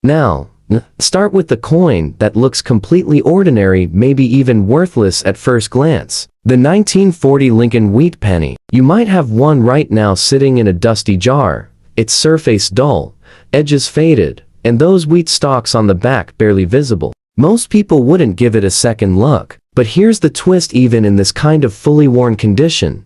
Now, start with the coin that looks completely ordinary, maybe even worthless at first glance. The 1940 Lincoln wheat penny. You might have one right now sitting in a dusty jar, its surface dull, edges faded, and those wheat stalks on the back barely visible. Most people wouldn't give it a second look. But here's the twist: even in this kind of fully worn condition,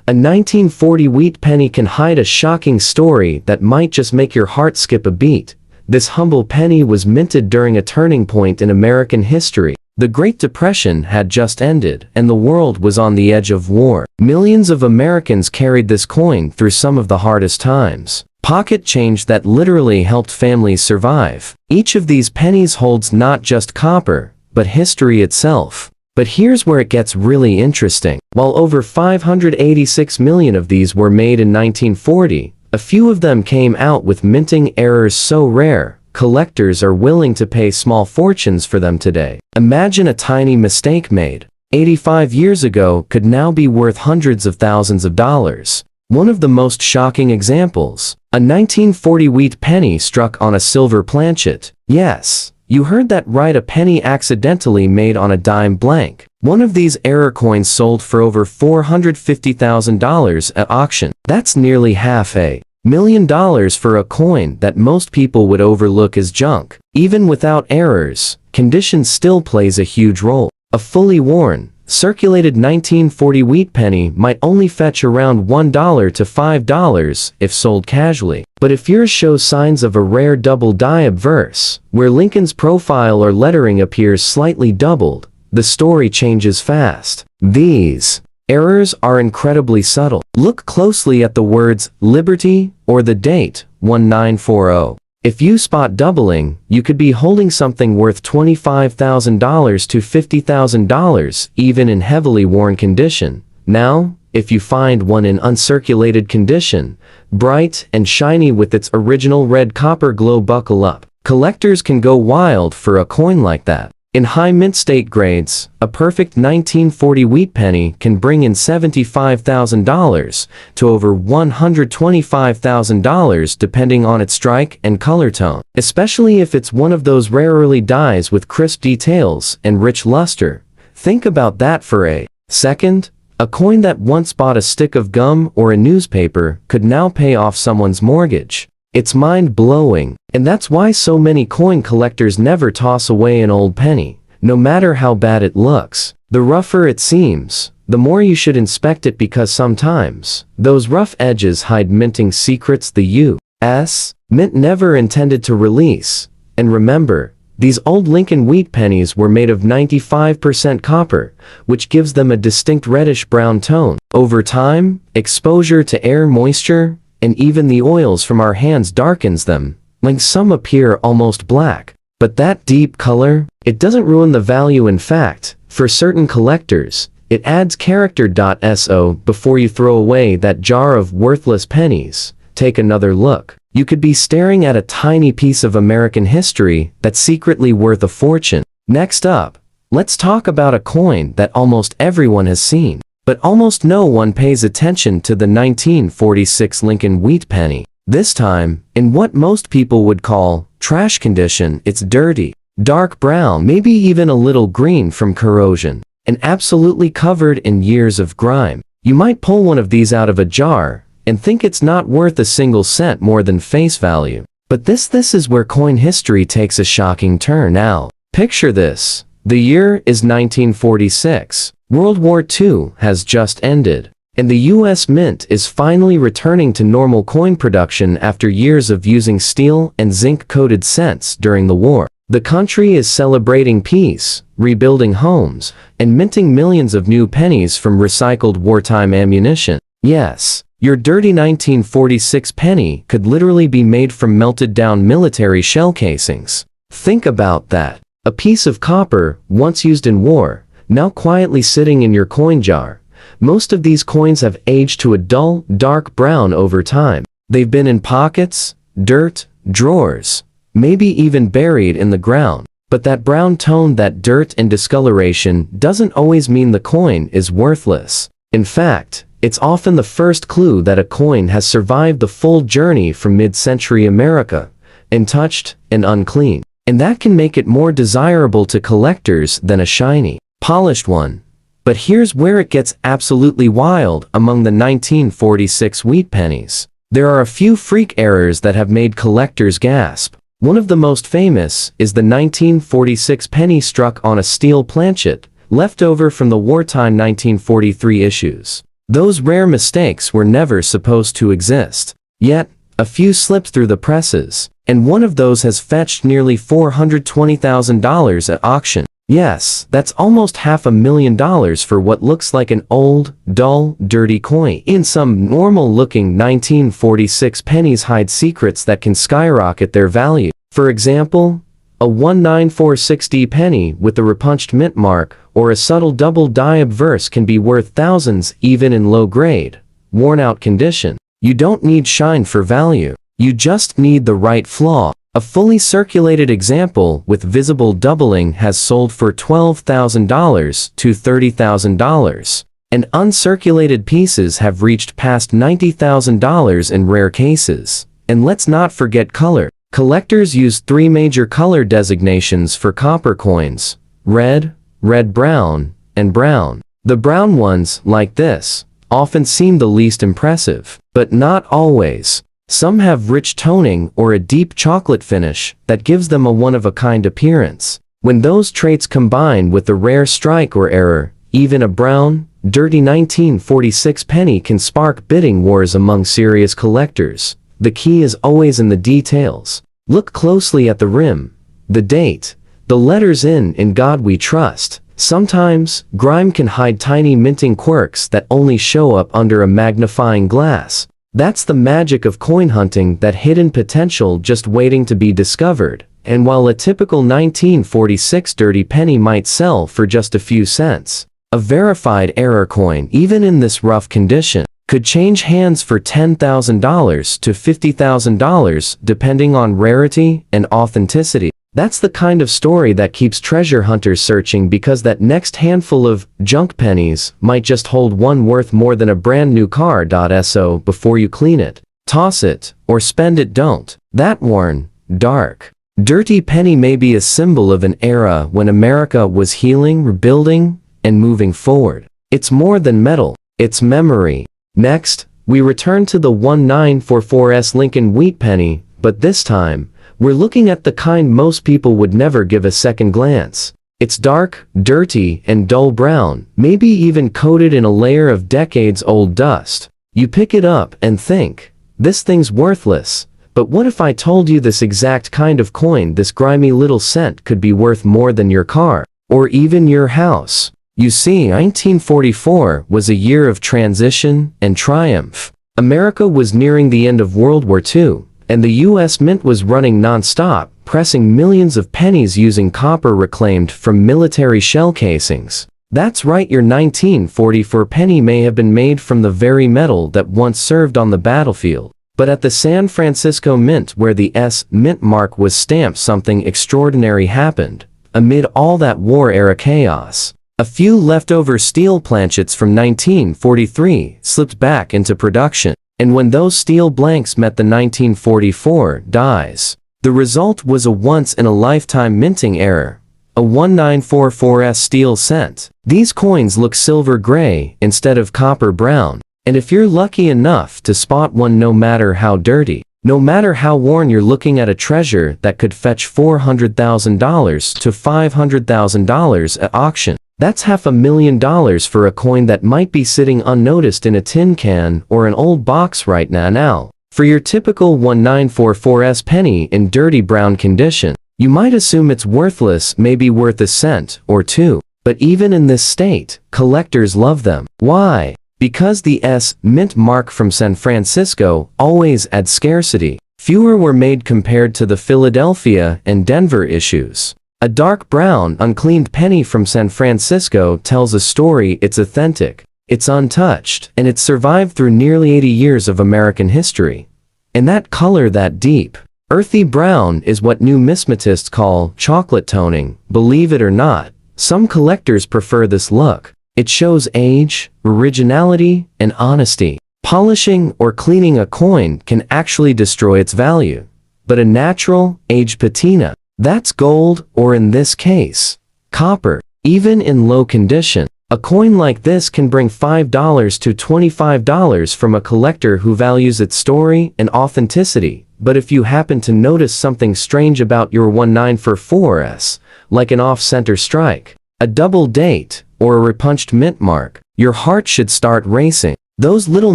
a 1940 wheat penny can hide a shocking story that might just make your heart skip a beat. This humble penny was minted during a turning point in American history. The Great Depression had just ended, and the world was on the edge of war. Millions of Americans carried this coin through some of the hardest times. Pocket change that literally helped families survive. Each of these pennies holds not just copper, but history itself. But here's where it gets really interesting. While over 586 million of these were made in 1940, a few of them came out with minting errors so rare, collectors are willing to pay small fortunes for them today. Imagine a tiny mistake made 85 years ago could now be worth hundreds of thousands of dollars. One of the most shocking examples, a 1940 wheat penny struck on a silver planchet. Yes, you heard that right, a penny accidentally made on a dime blank. One of these error coins sold for over $450,000 at auction. That's nearly $500,000 for a coin that most people would overlook as junk. Even without errors, condition still plays a huge role. A fully worn, circulated 1940 wheat penny might only fetch around $1 to $5 if sold casually. But if yours shows signs of a rare double die obverse, where Lincoln's profile or lettering appears slightly doubled, the story changes fast. These errors are incredibly subtle. Look closely at the words Liberty or the date 1940. If you spot doubling, you could be holding something worth $25,000 to $50,000 even in heavily worn condition. Now, if you find one in uncirculated condition, bright and shiny with its original red copper glow, buckle up. Collectors can go wild for a coin like that. In high mint state grades, a perfect 1940 wheat penny can bring in $75,000 to over $125,000 depending on its strike and color tone. Especially if it's one of those rare early dies with crisp details and rich luster. Think about that for a second. A coin that once bought a stick of gum or a newspaper could now pay off someone's mortgage. It's mind-blowing, and that's why so many coin collectors never toss away an old penny, no matter how bad it looks. The rougher it seems, the more you should inspect it, because sometimes those rough edges hide minting secrets the U.S. Mint never intended to release. And remember, these old Lincoln wheat pennies were made of 95% copper, which gives them a distinct reddish-brown tone. Over time, exposure to air, moisture, and even the oils from our hands darkens them, like some appear almost black. But that deep color, it doesn't ruin the value. In fact, for certain collectors, it adds character. So before you throw away that jar of worthless pennies, take another look. You could be staring at a tiny piece of American history that's secretly worth a fortune. Next up, let's talk about a coin that almost everyone has seen. But almost no one pays attention to the 1946 Lincoln wheat penny. This time, in what most people would call trash condition. It's dirty, dark brown, maybe even a little green from corrosion, and absolutely covered in years of grime. You might pull one of these out of a jar and think it's not worth a single cent more than face value. But this is where coin history takes a shocking turn. Now, picture this. The year is 1946. World War II has just ended, and the U.S. Mint is finally returning to normal coin production after years of using steel and zinc-coated cents during the war. The country is celebrating peace, rebuilding homes, and minting millions of new pennies from recycled wartime ammunition. Yes, your dirty 1946 penny could literally be made from melted-down military shell casings. Think about that. A piece of copper, once used in war, now quietly sitting in your coin jar. Most of these coins have aged to a dull, dark brown over time. They've been in pockets, dirt, drawers, maybe even buried in the ground. But that brown tone, that dirt and discoloration doesn't always mean the coin is worthless. In fact, it's often the first clue that a coin has survived the full journey from mid-century America untouched, and unclean. And that can make it more desirable to collectors than a shiny, polished one. But here's where it gets absolutely wild among the 1946 wheat pennies. There are a few freak errors that have made collectors gasp. One of the most famous is the 1946 penny struck on a steel planchet, left over from the wartime 1943 issues. Those rare mistakes were never supposed to exist. Yet, a few slipped through the presses, and one of those has fetched nearly $420,000 at auction. Yes, that's almost $500,000 for what looks like an old, dull, dirty coin. In some normal-looking 1946 pennies hide secrets that can skyrocket their value. For example, a 1946D penny with the repunched mint mark or a subtle double-die obverse can be worth thousands even in low-grade, worn-out condition. You don't need shine for value. You just need the right flaw. A fully circulated example with visible doubling has sold for $12,000 to $30,000, and uncirculated pieces have reached past $90,000 in rare cases. And let's not forget color. Collectors use three major color designations for copper coins: red, red-brown, and brown. The brown ones, like this, often seem the least impressive, but not always. Some have rich toning or a deep chocolate finish that gives them a one-of-a-kind appearance. When those traits combine with the rare strike or error, even a brown, dirty 1946 penny can spark bidding wars among serious collectors. The key is always in the details. Look closely at the rim, the date, the letters "In God We Trust." Sometimes, grime can hide tiny minting quirks that only show up under a magnifying glass. That's the magic of coin hunting, that hidden potential just waiting to be discovered. And while a typical 1946 dirty penny might sell for just a few cents, a verified error coin, even in this rough condition, could change hands for $10,000 to $50,000 depending on rarity and authenticity. That's the kind of story that keeps treasure hunters searching, because that next handful of junk pennies might just hold one worth more than a brand new car. So before you clean it, toss it, or spend it, don't. That worn, dark, dirty penny may be a symbol of an era when America was healing, rebuilding, and moving forward. It's more than metal, it's memory. Next, we return to the 1944's Lincoln wheat penny, but this time, we're looking at the kind most people would never give a second glance. It's dark, dirty, and dull brown, maybe even coated in a layer of decades-old dust. You pick it up and think, this thing's worthless. But what if I told you this exact kind of coin, this grimy little cent, could be worth more than your car, or even your house? You see, 1944 was a year of transition and triumph. America was nearing the end of World War II. And the U.S. Mint was running non-stop, pressing millions of pennies using copper reclaimed from military shell casings. That's right, your 1944 penny may have been made from the very metal that once served on the battlefield. But at the San Francisco Mint, where the S Mint mark was stamped, something extraordinary happened. Amid all that war-era chaos, a few leftover steel planchets from 1943 slipped back into production. And when those steel blanks met the 1944 dies, the result was a once-in-a-lifetime minting error, a 1944's steel cent. These coins look silver gray instead of copper brown, and if you're lucky enough to spot one, no matter how dirty, no matter how worn, you're looking at a treasure that could fetch $400,000 to $500,000 at auction. That's $500,000 for a coin that might be sitting unnoticed in a tin can or an old box right now. For your typical 1944's penny in dirty brown condition, you might assume it's worthless, maybe worth a cent or two. But even in this state, collectors love them. Why? Because the S Mint mark from San Francisco always adds scarcity. Fewer were made compared to the Philadelphia and Denver issues. A dark brown, uncleaned penny from San Francisco tells a story. It's authentic, it's untouched, and it's survived through nearly 80 years of American history. And that color, that deep, earthy brown, is what numismatists call chocolate toning. Believe it or not, some collectors prefer this look. It shows age, originality, and honesty. Polishing or cleaning a coin can actually destroy its value. but a natural, aged patina. That's gold, or in this case, copper. Even in low condition, a coin like this can bring $5 to $25 from a collector who values its story and authenticity. But if you happen to notice something strange about your 1944s, like an off-center strike, a double date, or a repunched mint mark, your heart should start racing. Those little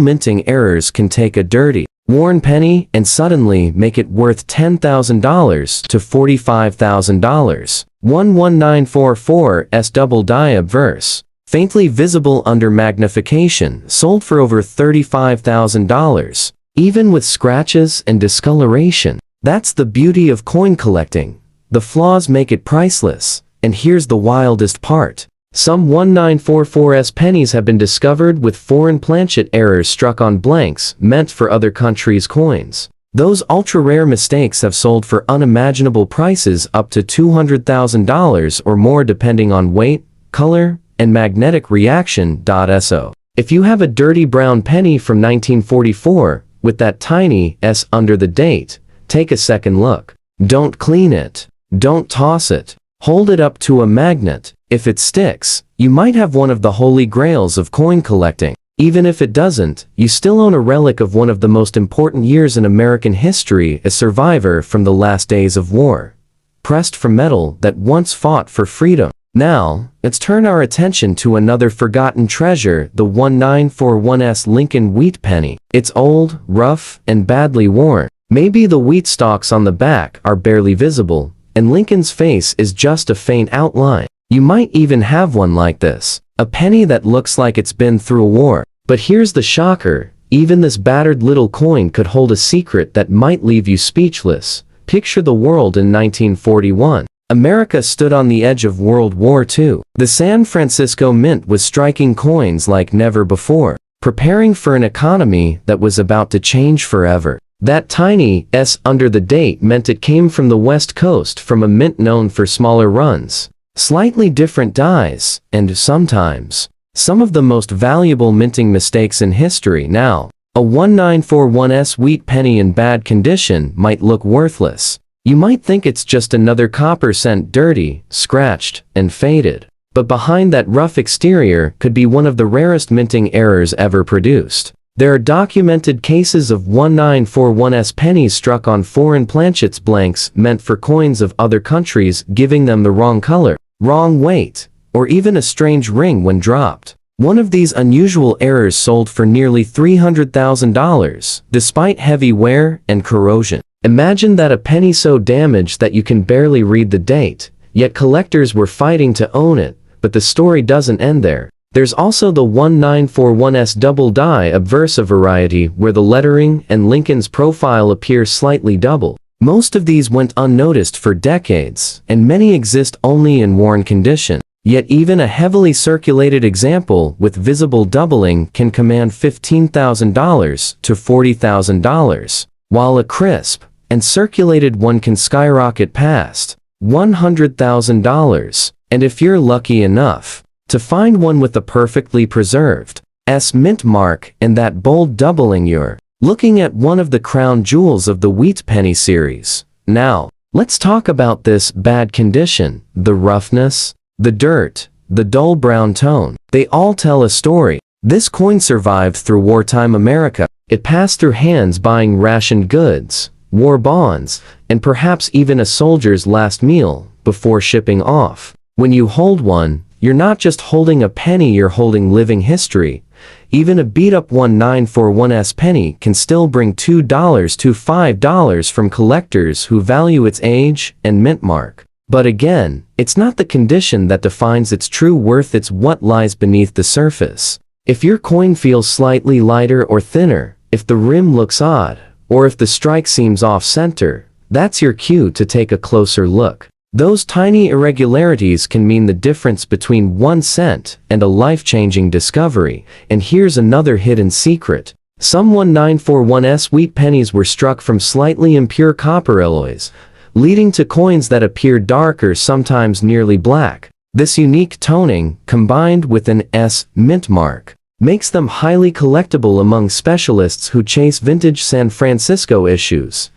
minting errors can take a dirty, worn penny and suddenly make it worth $10,000 to $45,000. 11944's double die obverse, faintly visible under magnification, sold for over $35,000, even with scratches and discoloration. That's the beauty of coin collecting. The flaws make it priceless. And here's the wildest part. Some 1944's pennies have been discovered with foreign planchet errors struck on blanks meant for other countries' coins. Those ultra-rare mistakes have sold for unimaginable prices up to $200,000 or more depending on weight, color, and magnetic reaction. So, if you have a dirty brown penny from 1944 with that tiny S under the date, take a second look. Don't clean it. Don't toss it. Hold it up to a magnet. If it sticks, you might have one of the holy grails of coin collecting. Even if it doesn't, you still own a relic of one of the most important years in American history, a survivor from the last days of war, pressed from metal that once fought for freedom. Now, let's turn our attention to another forgotten treasure, the 1941's Lincoln wheat penny. It's old, rough, and badly worn. Maybe the wheat stalks on the back are barely visible, and Lincoln's face is just a faint outline. You might even have one like this, a penny that looks like it's been through a war. But here's the shocker, even this battered little coin could hold a secret that might leave you speechless. Picture the world in 1941. America stood on the edge of World War II. The San Francisco Mint was striking coins like never before, preparing for an economy that was about to change forever. That tiny S under the date meant it came from the West Coast, from a mint known for smaller runs, slightly different dies, and sometimes some of the most valuable minting mistakes in history. Now, a 1941's wheat penny in bad condition might look worthless. You might think it's just another copper cent, dirty, scratched, and faded. But behind that rough exterior could be one of the rarest minting errors ever produced. There are documented cases of 1941's pennies struck on foreign planchets, blanks meant for coins of other countries, giving them the wrong color, wrong weight, or even a strange ring when dropped. One of these unusual errors sold for nearly $300,000, despite heavy wear and corrosion. Imagine that, a penny so damaged that you can barely read the date, yet collectors were fighting to own it. But the story doesn't end there. There's also the 1941's double die obverse variety, where the lettering and Lincoln's profile appear slightly double. Most of these went unnoticed for decades, and many exist only in worn condition. Yet even a heavily circulated example with visible doubling can command $15,000 to $40,000, while a crisp and circulated one can skyrocket past $100,000. And if you're lucky enough to find one with a perfectly preserved S mint mark and that bold doubling, you're looking at one of the crown jewels of the wheat penny series. Now, let's talk about this bad condition, the roughness, the dirt, the dull brown tone. They all tell a story. This coin survived through wartime America. It passed through hands buying rationed goods, war bonds, and perhaps even a soldier's last meal before shipping off. When you hold one, you're not just holding a penny, you're holding living history. Even a beat-up 1941's penny can still bring $2 to $5 from collectors who value its age and mint mark. But again, it's not the condition that defines its true worth, it's what lies beneath the surface. If your coin feels slightly lighter or thinner, if the rim looks odd, or if the strike seems off-center, that's your cue to take a closer look. Those tiny irregularities can mean the difference between 1 cent and a life-changing discovery. And here's another hidden secret. Some 1941's wheat pennies were struck from slightly impure copper alloys, leading to coins that appear darker, sometimes nearly black. This unique toning, combined with an S mint mark, makes them highly collectible among specialists who chase vintage San Francisco issues.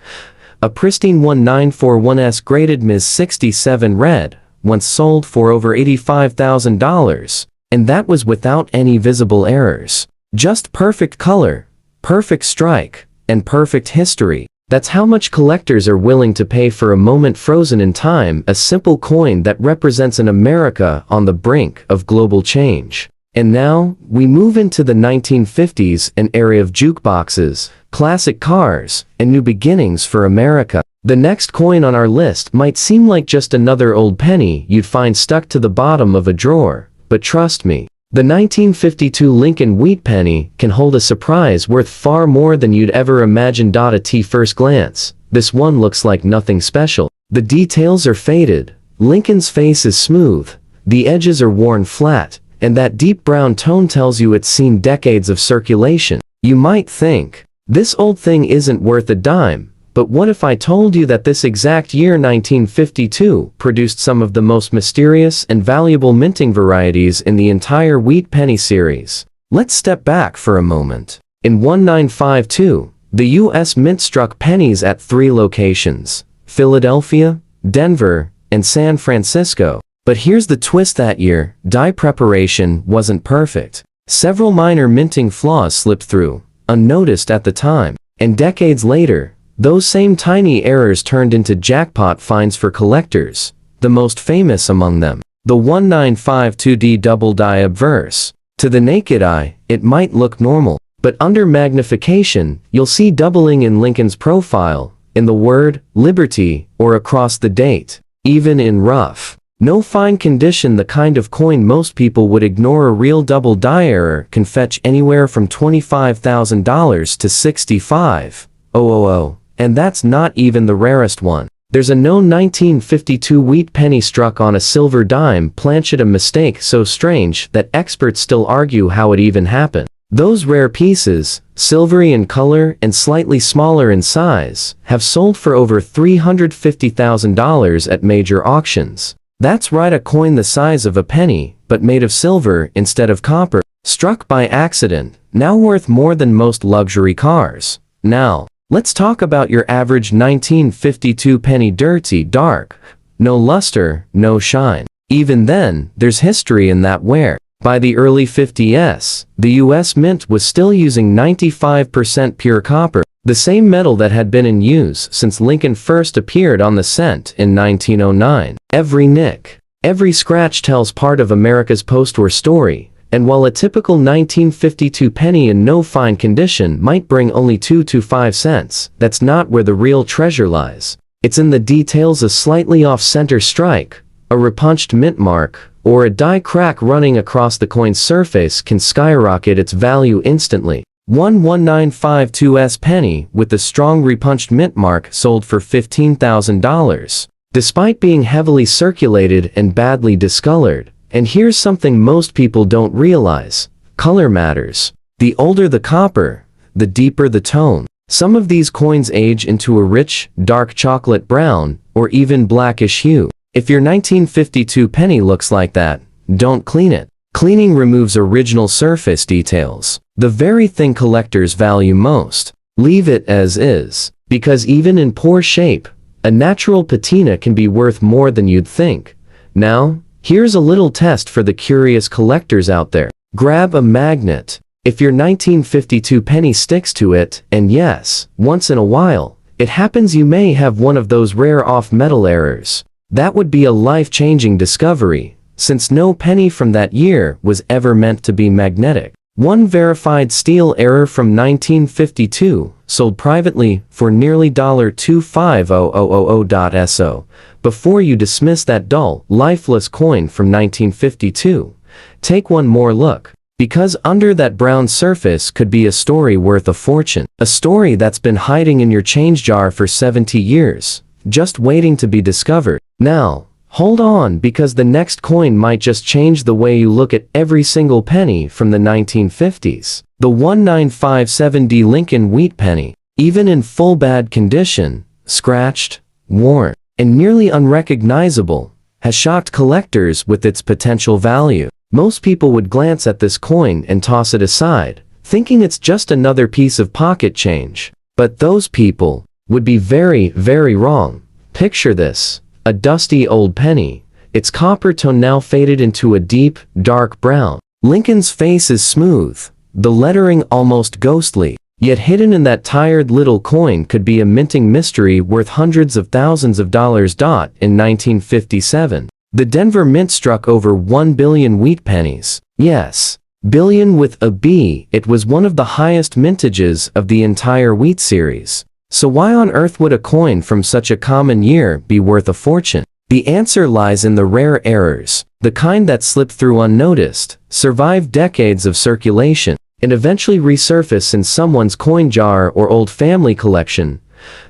A pristine 1941S graded Ms. 67 red, once sold for over $85,000, and that was without any visible errors. Just perfect color, perfect strike, and perfect history. That's how much collectors are willing to pay for a moment frozen in time, a simple coin that represents an America on the brink of global change. And now, we move into the 1950s, an era of jukeboxes, classic cars, and new beginnings for America. The next coin on our list might seem like just another old penny you'd find stuck to the bottom of a drawer, but trust me, the 1952 Lincoln Wheat penny can hold a surprise worth far more than you'd ever imagine. At first glance, this one looks like nothing special. The details are faded, Lincoln's face is smooth, the edges are worn flat, and that deep brown tone tells you it's seen decades of circulation. You might think, this old thing isn't worth a dime, but what if I told you that this exact year 1952 produced some of the most mysterious and valuable minting varieties in the entire wheat penny series? Let's step back for a moment. In 1952, the U.S. Mint struck pennies at 3 locations: Philadelphia, Denver, and San Francisco. But here's the twist: that year, die preparation wasn't perfect. Several minor minting flaws slipped through, unnoticed at the time, and decades later, those same tiny errors turned into jackpot finds for collectors, the most famous among them, the 1952D double die obverse. To the naked eye, it might look normal, but under magnification, you'll see doubling in Lincoln's profile, in the word, liberty, or across the date. Even in rough, no fine condition, the kind of coin most people would ignore, a real double die error can fetch anywhere from $25,000 to $65,000. And that's not even the rarest one. There's a known 1952 wheat penny struck on a silver dime planchet, a mistake so strange that experts still argue how it even happened. Those rare pieces, silvery in color and slightly smaller in size, have sold for over $350,000 at major auctions. That's right, a coin the size of a penny, but made of silver instead of copper, struck by accident, now worth more than most luxury cars. Now, let's talk about your average 1952 penny. Dirty, dark, no luster, no shine. Even then, there's history in that wear. By the early 50s, the U.S. Mint was still using 95% pure copper, the same metal that had been in use since Lincoln first appeared on the cent in 1909. Every nick, every scratch tells part of America's post-war story, and while a typical 1952 penny in no fine condition might bring only 2 to 5 cents, that's not where the real treasure lies. It's in the details: a slightly off-center strike, a repunched mint mark, or a die crack running across the coin's surface can skyrocket its value instantly. One 1952's penny with the strong repunched mint mark sold for $15,000, despite being heavily circulated and badly discolored. And here's something most people don't realize: color matters. The older the copper, the deeper the tone. Some of these coins age into a rich, dark chocolate brown, or even blackish hue. If your 1952 penny looks like that, don't clean it. Cleaning removes original surface details, the very thing collectors value most. Leave it as is, because even in poor shape, a natural patina can be worth more than you'd think. Now, here's a little test for the curious collectors out there. Grab a magnet. If your 1952 penny sticks to it, and yes, once in a while, it happens, you may have one of those rare off-metal errors. That would be a life-changing discovery, since no penny from that year was ever meant to be magnetic. One verified steel error from 1952, sold privately for nearly $250,000. Before you dismiss that dull, lifeless coin from 1952, take one more look. Because under that brown surface could be a story worth a fortune. A story that's been hiding in your change jar for 70 years, just waiting to be discovered. Now, hold on, because the next coin might just change the way you look at every single penny from the 1950s. The 1957D Lincoln Wheat penny, even in full bad condition, scratched, worn, and nearly unrecognizable, has shocked collectors with its potential value. Most people would glance at this coin and toss it aside, thinking it's just another piece of pocket change. But those people, would be very, very wrong. Picture this: a dusty old penny, its copper tone now faded into a deep, dark brown. Lincoln's face is smooth, the lettering almost ghostly, yet hidden in that tired little coin could be a minting mystery worth hundreds of thousands of dollars. In 1957, the Denver Mint struck over 1 billion wheat pennies. Yes, billion with a B. It was one of the highest mintages of the entire wheat series. So why on earth would a coin from such a common year be worth a fortune? The answer lies in the rare errors, the kind that slip through unnoticed, survive decades of circulation, and eventually resurface in someone's coin jar or old family collection.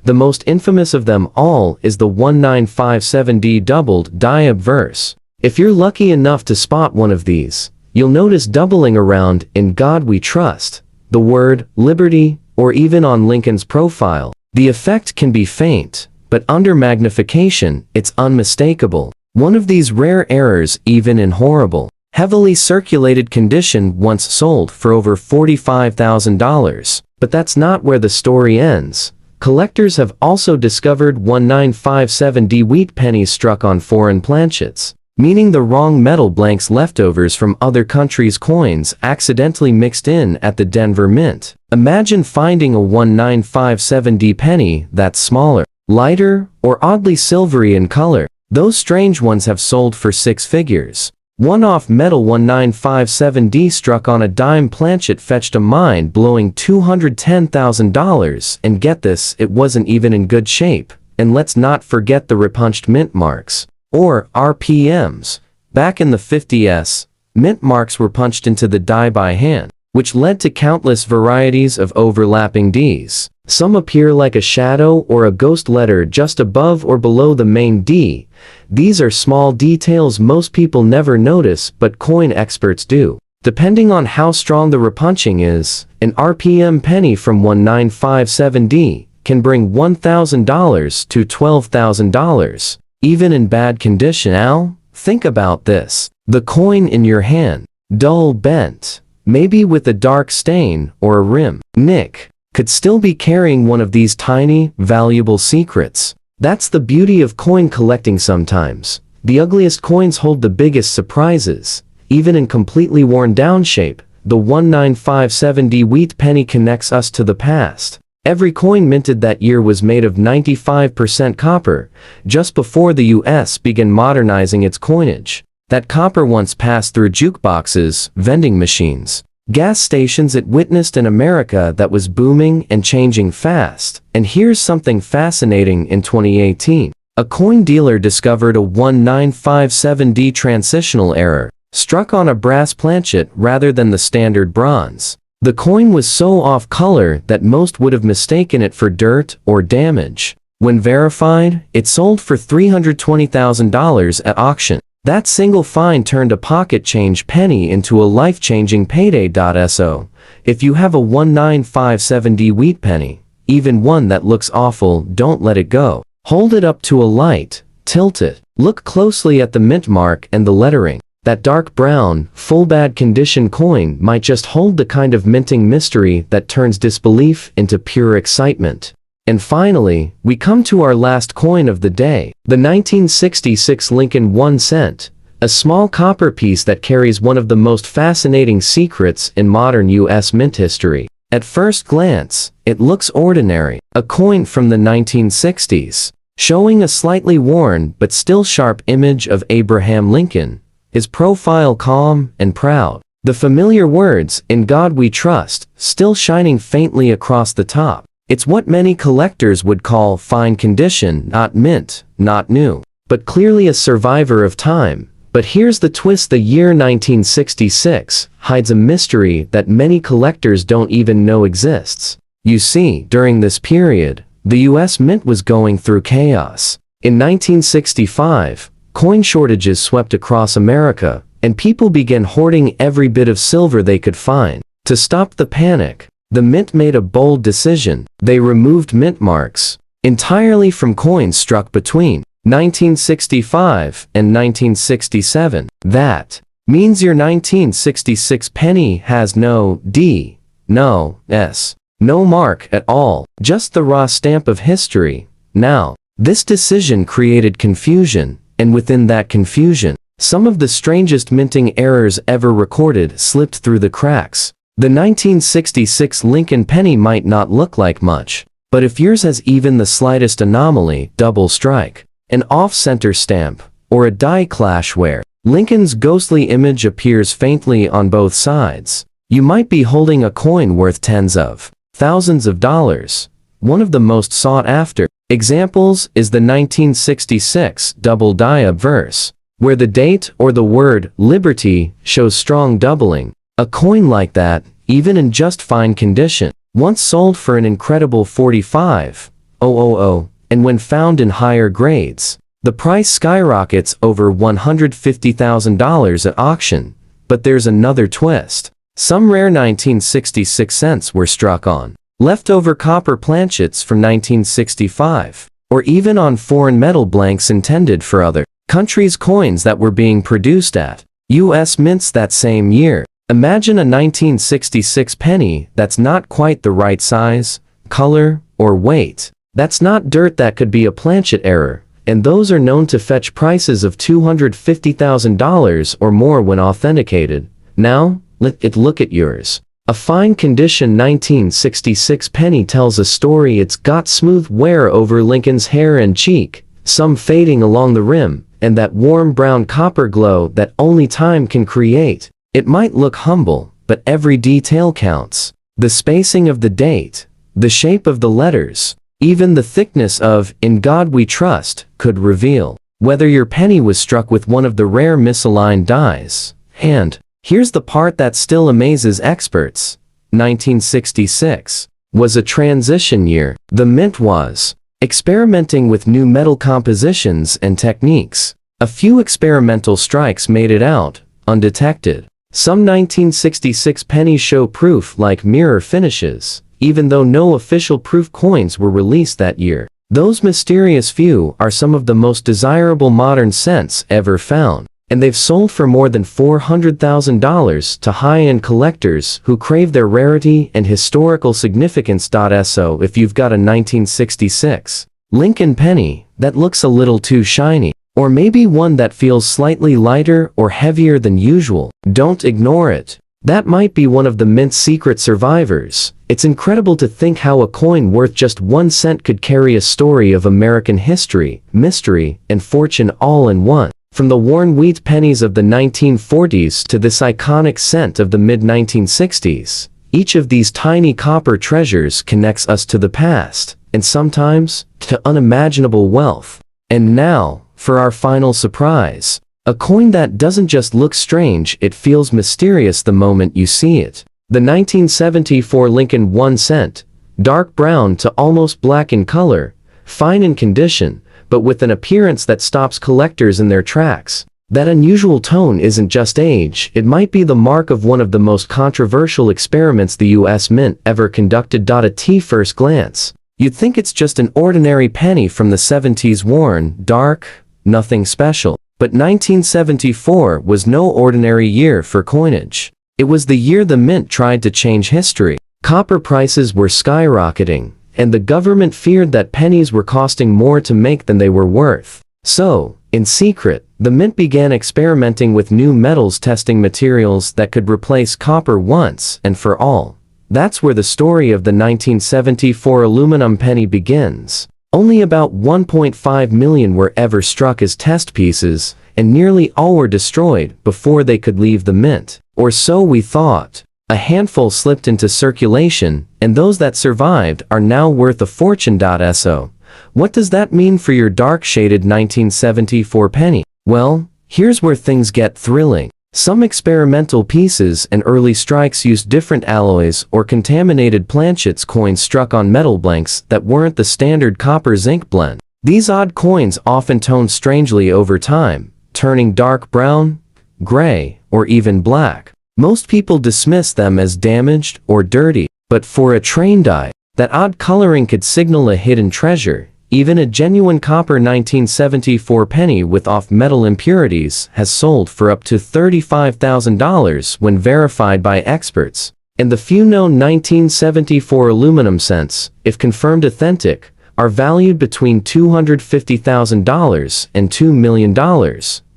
The most infamous of them all is the 1957D doubled die obverse. If you're lucky enough to spot one of these, you'll notice doubling around "In God We Trust," the word "liberty," or even on Lincoln's profile. The effect can be faint, but under magnification, it's unmistakable. One of these rare errors, even in horrible, heavily circulated condition, once sold for over $45,000. But that's not where the story ends. Collectors have also discovered 1957D wheat pennies struck on foreign planchets, meaning the wrong metal blanks, leftovers from other countries' coins accidentally mixed in at the Denver Mint. Imagine finding a 1957D penny that's smaller, lighter, or oddly silvery in color. Those strange ones have sold for six figures. One-off metal 1957D struck on a dime planchet fetched a mind-blowing $210,000, and get this, it wasn't even in good shape. And let's not forget the repunched mint marks, or RPMs. Back in the 50s, mint marks were punched into the die by hand, which led to countless varieties of overlapping Ds. Some appear like a shadow or a ghost letter just above or below the main D. These are small details most people never notice, but coin experts do. Depending on how strong the repunching is, an RPM penny from 1957D can bring $1,000 to $12,000, even in bad condition. Now, think about this. The coin in your hand, dull, bent, maybe with a dark stain or a rim nick, could still be carrying one of these tiny, valuable secrets. That's the beauty of coin collecting sometimes. The ugliest coins hold the biggest surprises. Even in completely worn down shape, the 1957D wheat penny connects us to the past. Every coin minted that year was made of 95% copper, just before the US began modernizing its coinage. That copper once passed through jukeboxes, vending machines, gas stations. It witnessed an America that was booming and changing fast. And here's something fascinating. In 2018, a coin dealer discovered a 1957D transitional error, struck on a brass planchet rather than the standard bronze. The coin was so off color that most would have mistaken it for dirt or damage. When verified, it sold for $320,000 at auction. That single find turned a pocket change penny into a life-changing payday. So, if you have a 1957D wheat penny, even one that looks awful, don't let it go. Hold it up to a light, tilt it, look closely at the mint mark and the lettering. That dark brown, full bad condition coin might just hold the kind of minting mystery that turns disbelief into pure excitement. And finally, we come to our last coin of the day, the 1966 Lincoln 1 cent, a small copper piece that carries one of the most fascinating secrets in modern US mint history. At first glance, it looks ordinary, a coin from the 1960s, showing a slightly worn but still sharp image of Abraham Lincoln, his profile calm and proud. The familiar words, "In God We Trust," still shining faintly across the top. It's what many collectors would call fine condition, not mint, not new, but clearly a survivor of time. But here's the twist: the year 1966 hides a mystery that many collectors don't even know exists. You see, during this period, the US Mint was going through chaos. In 1965, coin shortages swept across America, and people began hoarding every bit of silver they could find. To stop the panic, the Mint made a bold decision. They removed mint marks entirely from coins struck between 1965 and 1967. That means your 1966 penny has no D, no S, No mark at all, just the raw stamp of history. Now, this decision created confusion, and within that confusion, some of the strangest minting errors ever recorded slipped through the cracks. The 1966 Lincoln penny might not look like much, but if yours has even the slightest anomaly, double strike, an off-center stamp, or a die clash where Lincoln's ghostly image appears faintly on both sides, you might be holding a coin worth tens of thousands of dollars. One of the most sought-after examples is the 1966 double die obverse, where the date or the word liberty shows strong doubling. A coin like that, even in just fine condition, once sold for an incredible $45,000, and when found in higher grades, the price skyrockets over $150,000 at auction. But there's another twist. Some rare 1966 cents were struck on leftover copper planchets from 1965, or even on foreign metal blanks intended for other countries' coins that were being produced at U.S. mints that same year. Imagine a 1966 penny that's not quite the right size, color, or weight. That's not dirt, that could be a planchet error, and those are known to fetch prices of $250,000 or more when authenticated. Now, let's look at yours. A fine condition 1966 penny tells a story. It's got smooth wear over Lincoln's hair and cheek, some fading along the rim, and that warm brown copper glow that only time can create. It might look humble, but every detail counts. The spacing of the date, the shape of the letters, even the thickness of "In God We Trust" could reveal whether your penny was struck with one of the rare misaligned dies. And here's the part that still amazes experts. 1966 was a transition year. The mint was experimenting with new metal compositions and techniques. A few experimental strikes made it out undetected. Some 1966 pennies show proof like mirror finishes, even though no official proof coins were released that year. Those mysterious few are some of the most desirable modern cents ever found, and they've sold for more than $400,000 to high-end collectors who crave their rarity and historical significance. So if you've got a 1966 Lincoln penny that looks a little too shiny, or maybe one that feels slightly lighter or heavier than usual, don't ignore it. That might be one of the mint's secret survivors. It's incredible to think how a coin worth just 1 cent could carry a story of American history, mystery, and fortune all in one. From the worn wheat pennies of the 1940s to this iconic cent of the mid-1960s, each of these tiny copper treasures connects us to the past, and sometimes, to unimaginable wealth. And now, for our final surprise. A coin that doesn't just look strange, it feels mysterious the moment you see it. The 1974 Lincoln 1 cent, dark brown to almost black in color, fine in condition, but with an appearance that stops collectors in their tracks. That unusual tone isn't just age, it might be the mark of one of the most controversial experiments the U.S. Mint ever conducted. At first glance, you'd think it's just an ordinary penny from the 70s, worn, dark, nothing special. But 1974 was no ordinary year for coinage. It was the year the mint tried to change history. Copper prices were skyrocketing, and the government feared that pennies were costing more to make than they were worth. So, in secret, the mint began experimenting with new metals, testing materials that could replace copper once and for all. That's where the story of the 1974 aluminum penny begins. Only about 1.5 million were ever struck as test pieces, and nearly all were destroyed before they could leave the mint. Or so we thought. A handful slipped into circulation, and those that survived are now worth a fortune. So, what does that mean for your dark-shaded 1974 penny? Well, here's where things get thrilling. Some experimental pieces and early strikes used different alloys or contaminated planchets, coins struck on metal blanks that weren't the standard copper zinc blend. These odd coins often tone strangely over time, turning dark brown, gray, or even black. Most people dismiss them as damaged or dirty, but for a trained eye, that odd coloring could signal a hidden treasure. Even a genuine copper 1974 penny with off-metal impurities has sold for up to $35,000 when verified by experts. And the few known 1974 aluminum cents, if confirmed authentic, are valued between $250,000 and $2 million,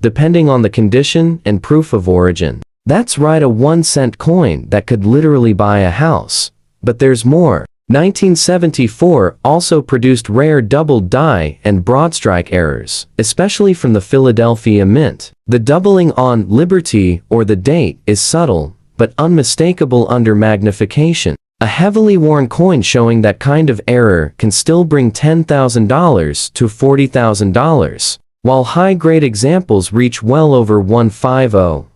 depending on the condition and proof of origin. That's right, a 1-cent coin that could literally buy a house. But there's more. 1974 also produced rare doubled die and broadstrike errors, especially from the Philadelphia Mint. The doubling on Liberty or the date is subtle, but unmistakable under magnification. A heavily worn coin showing that kind of error can still bring $10,000 to $40,000, while high-grade examples reach well over 150.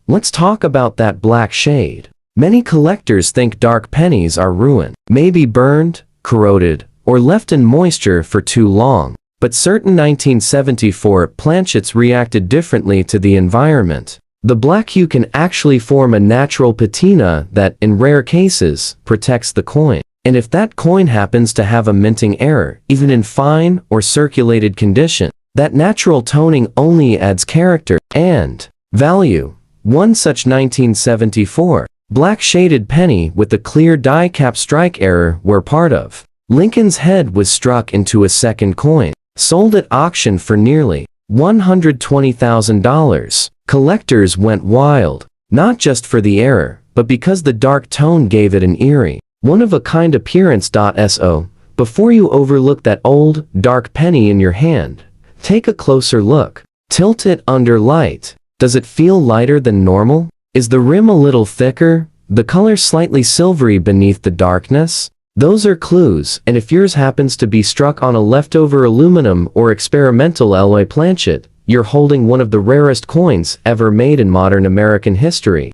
Let's talk about that black shade. Many collectors think dark pennies are ruined, maybe burned, corroded, or left in moisture for too long. But certain 1974 planchets reacted differently to the environment. The black hue can actually form a natural patina that, in rare cases, protects the coin. And if that coin happens to have a minting error, even in fine or circulated condition, that natural toning only adds character and value. One such 1974 black shaded penny with a clear die cap strike error where part of Lincoln's head was struck into a second coin, sold at auction for nearly $120,000. Collectors went wild, not just for the error, but because the dark tone gave it an eerie, one-of-a-kind appearance. So, before you overlook that old, dark penny in your hand, take a closer look. Tilt it under light. Does it feel lighter than normal? Is the rim a little thicker? The color slightly silvery beneath the darkness? Those are clues, and if yours happens to be struck on a leftover aluminum or experimental alloy planchet, you're holding one of the rarest coins ever made in modern American history.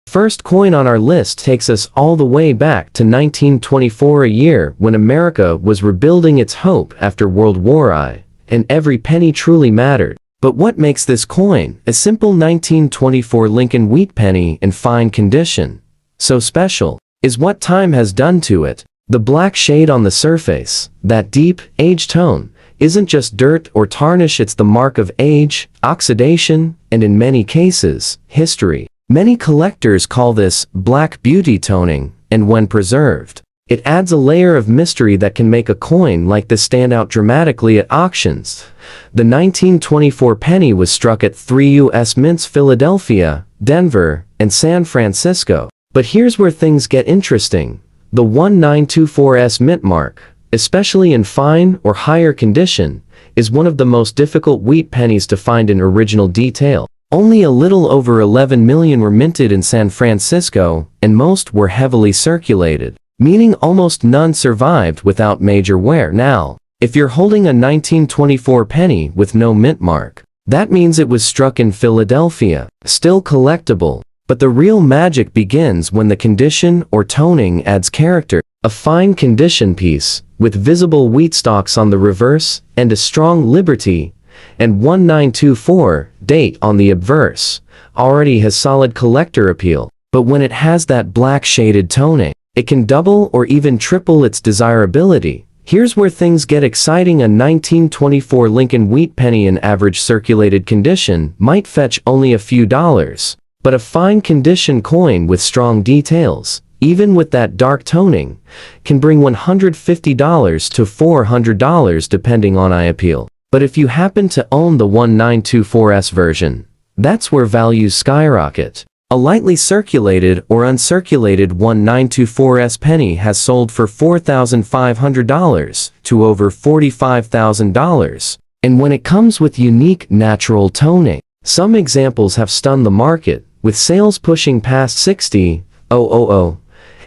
First coin on our list takes us all the way back to 1924, a year when America was rebuilding its hope after World War I, and every penny truly mattered. But what makes this coin, a simple 1924 Lincoln wheat penny in fine condition, so special, is what time has done to it. The black shade on the surface, that deep, age tone, isn't just dirt or tarnish, it's the mark of age, oxidation, and in many cases, history. Many collectors call this black beauty toning, and when preserved, it adds a layer of mystery that can make a coin like this stand out dramatically at auctions. The 1924 penny was struck at 3 U.S. mints: Philadelphia, Denver, and San Francisco. But here's where things get interesting. The 1924's mint mark, especially in fine or higher condition, is one of the most difficult wheat pennies to find in original detail. Only a little over 11 million were minted in San Francisco, and most were heavily circulated, meaning almost none survived without major wear. Now, if you're holding a 1924 penny with no mint mark, that means it was struck in Philadelphia, still collectible. But the real magic begins when the condition or toning adds character. A fine condition piece, with visible wheat stalks on the reverse, and a strong Liberty and 1924 date on the obverse, already has solid collector appeal. But when it has that black shaded toning, it can double or even triple its desirability. Here's where things get exciting. A 1924 Lincoln wheat penny in average circulated condition might fetch only a few dollars. But a fine condition coin with strong details, even with that dark toning, can bring $150 to $400 depending on eye appeal. But if you happen to own the 1924's version, that's where values skyrocket. A lightly circulated or uncirculated 1924's penny has sold for $4,500 to over $45,000. And when it comes with unique natural toning, some examples have stunned the market, with sales pushing past $60,000.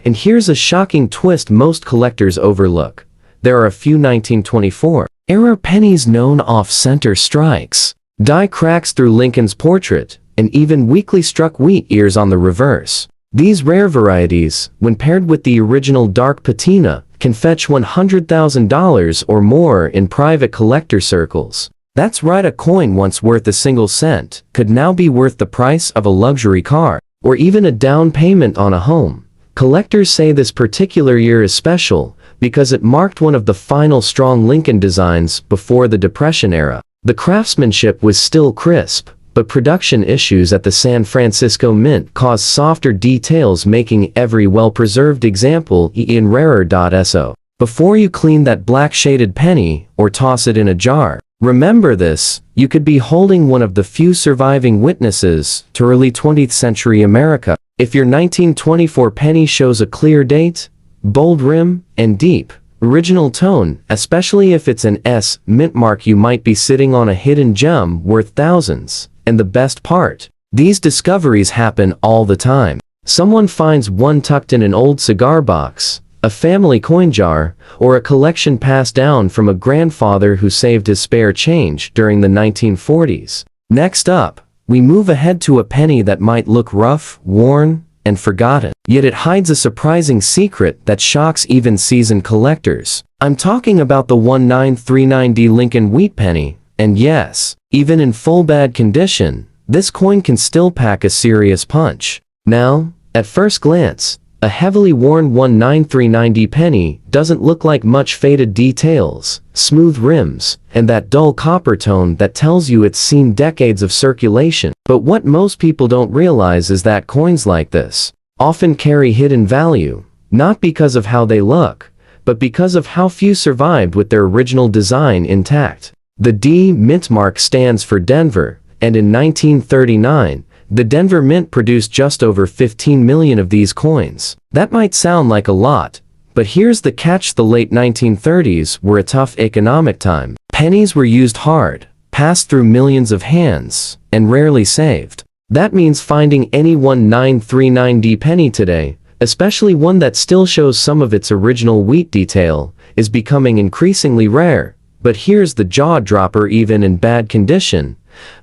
And here's a shocking twist most collectors overlook. There are a few 1924-era pennies known off-center strikes, die cracks through Lincoln's portrait, and even weakly struck wheat ears on the reverse. These rare varieties, when paired with the original dark patina, can fetch $100,000 or more in private collector circles. That's right, a coin once worth a single cent could now be worth the price of a luxury car, or even a down payment on a home. Collectors say this particular year is special because it marked one of the final strong Lincoln designs before the Depression era. The craftsmanship was still crisp, but production issues at the San Francisco Mint caused softer details, making every well-preserved example even rarer. So, before you clean that black shaded penny or toss it in a jar, remember this: you could be holding one of the few surviving witnesses to early 20th century America. If your 1924 penny shows a clear date, bold rim, and deep, original tone, especially if it's an S mint mark, you might be sitting on a hidden gem worth thousands. And the best part, these discoveries happen all the time. Someone finds one tucked in an old cigar box, a family coin jar, or a collection passed down from a grandfather who saved his spare change during the 1940s. Next up, we move ahead to a penny that might look rough, worn, and forgotten. Yet it hides a surprising secret that shocks even seasoned collectors. I'm talking about the 1939D Lincoln wheat penny, and yes, even in full bad condition, this coin can still pack a serious punch. Now, at first glance, a heavily worn 1939D penny doesn't look like much. Faded details, smooth rims, and that dull copper tone that tells you it's seen decades of circulation. But what most people don't realize is that coins like this often carry hidden value, not because of how they look, but because of how few survived with their original design intact. The D Mint mark stands for Denver, and in 1939, the Denver Mint produced just over 15 million of these coins. That might sound like a lot, but here's the catch: the late 1930s were a tough economic time. Pennies were used hard, passed through millions of hands, and rarely saved. That means finding any 1939D penny today, especially one that still shows some of its original wheat detail, is becoming increasingly rare. But here's the jaw-dropper: even in bad condition,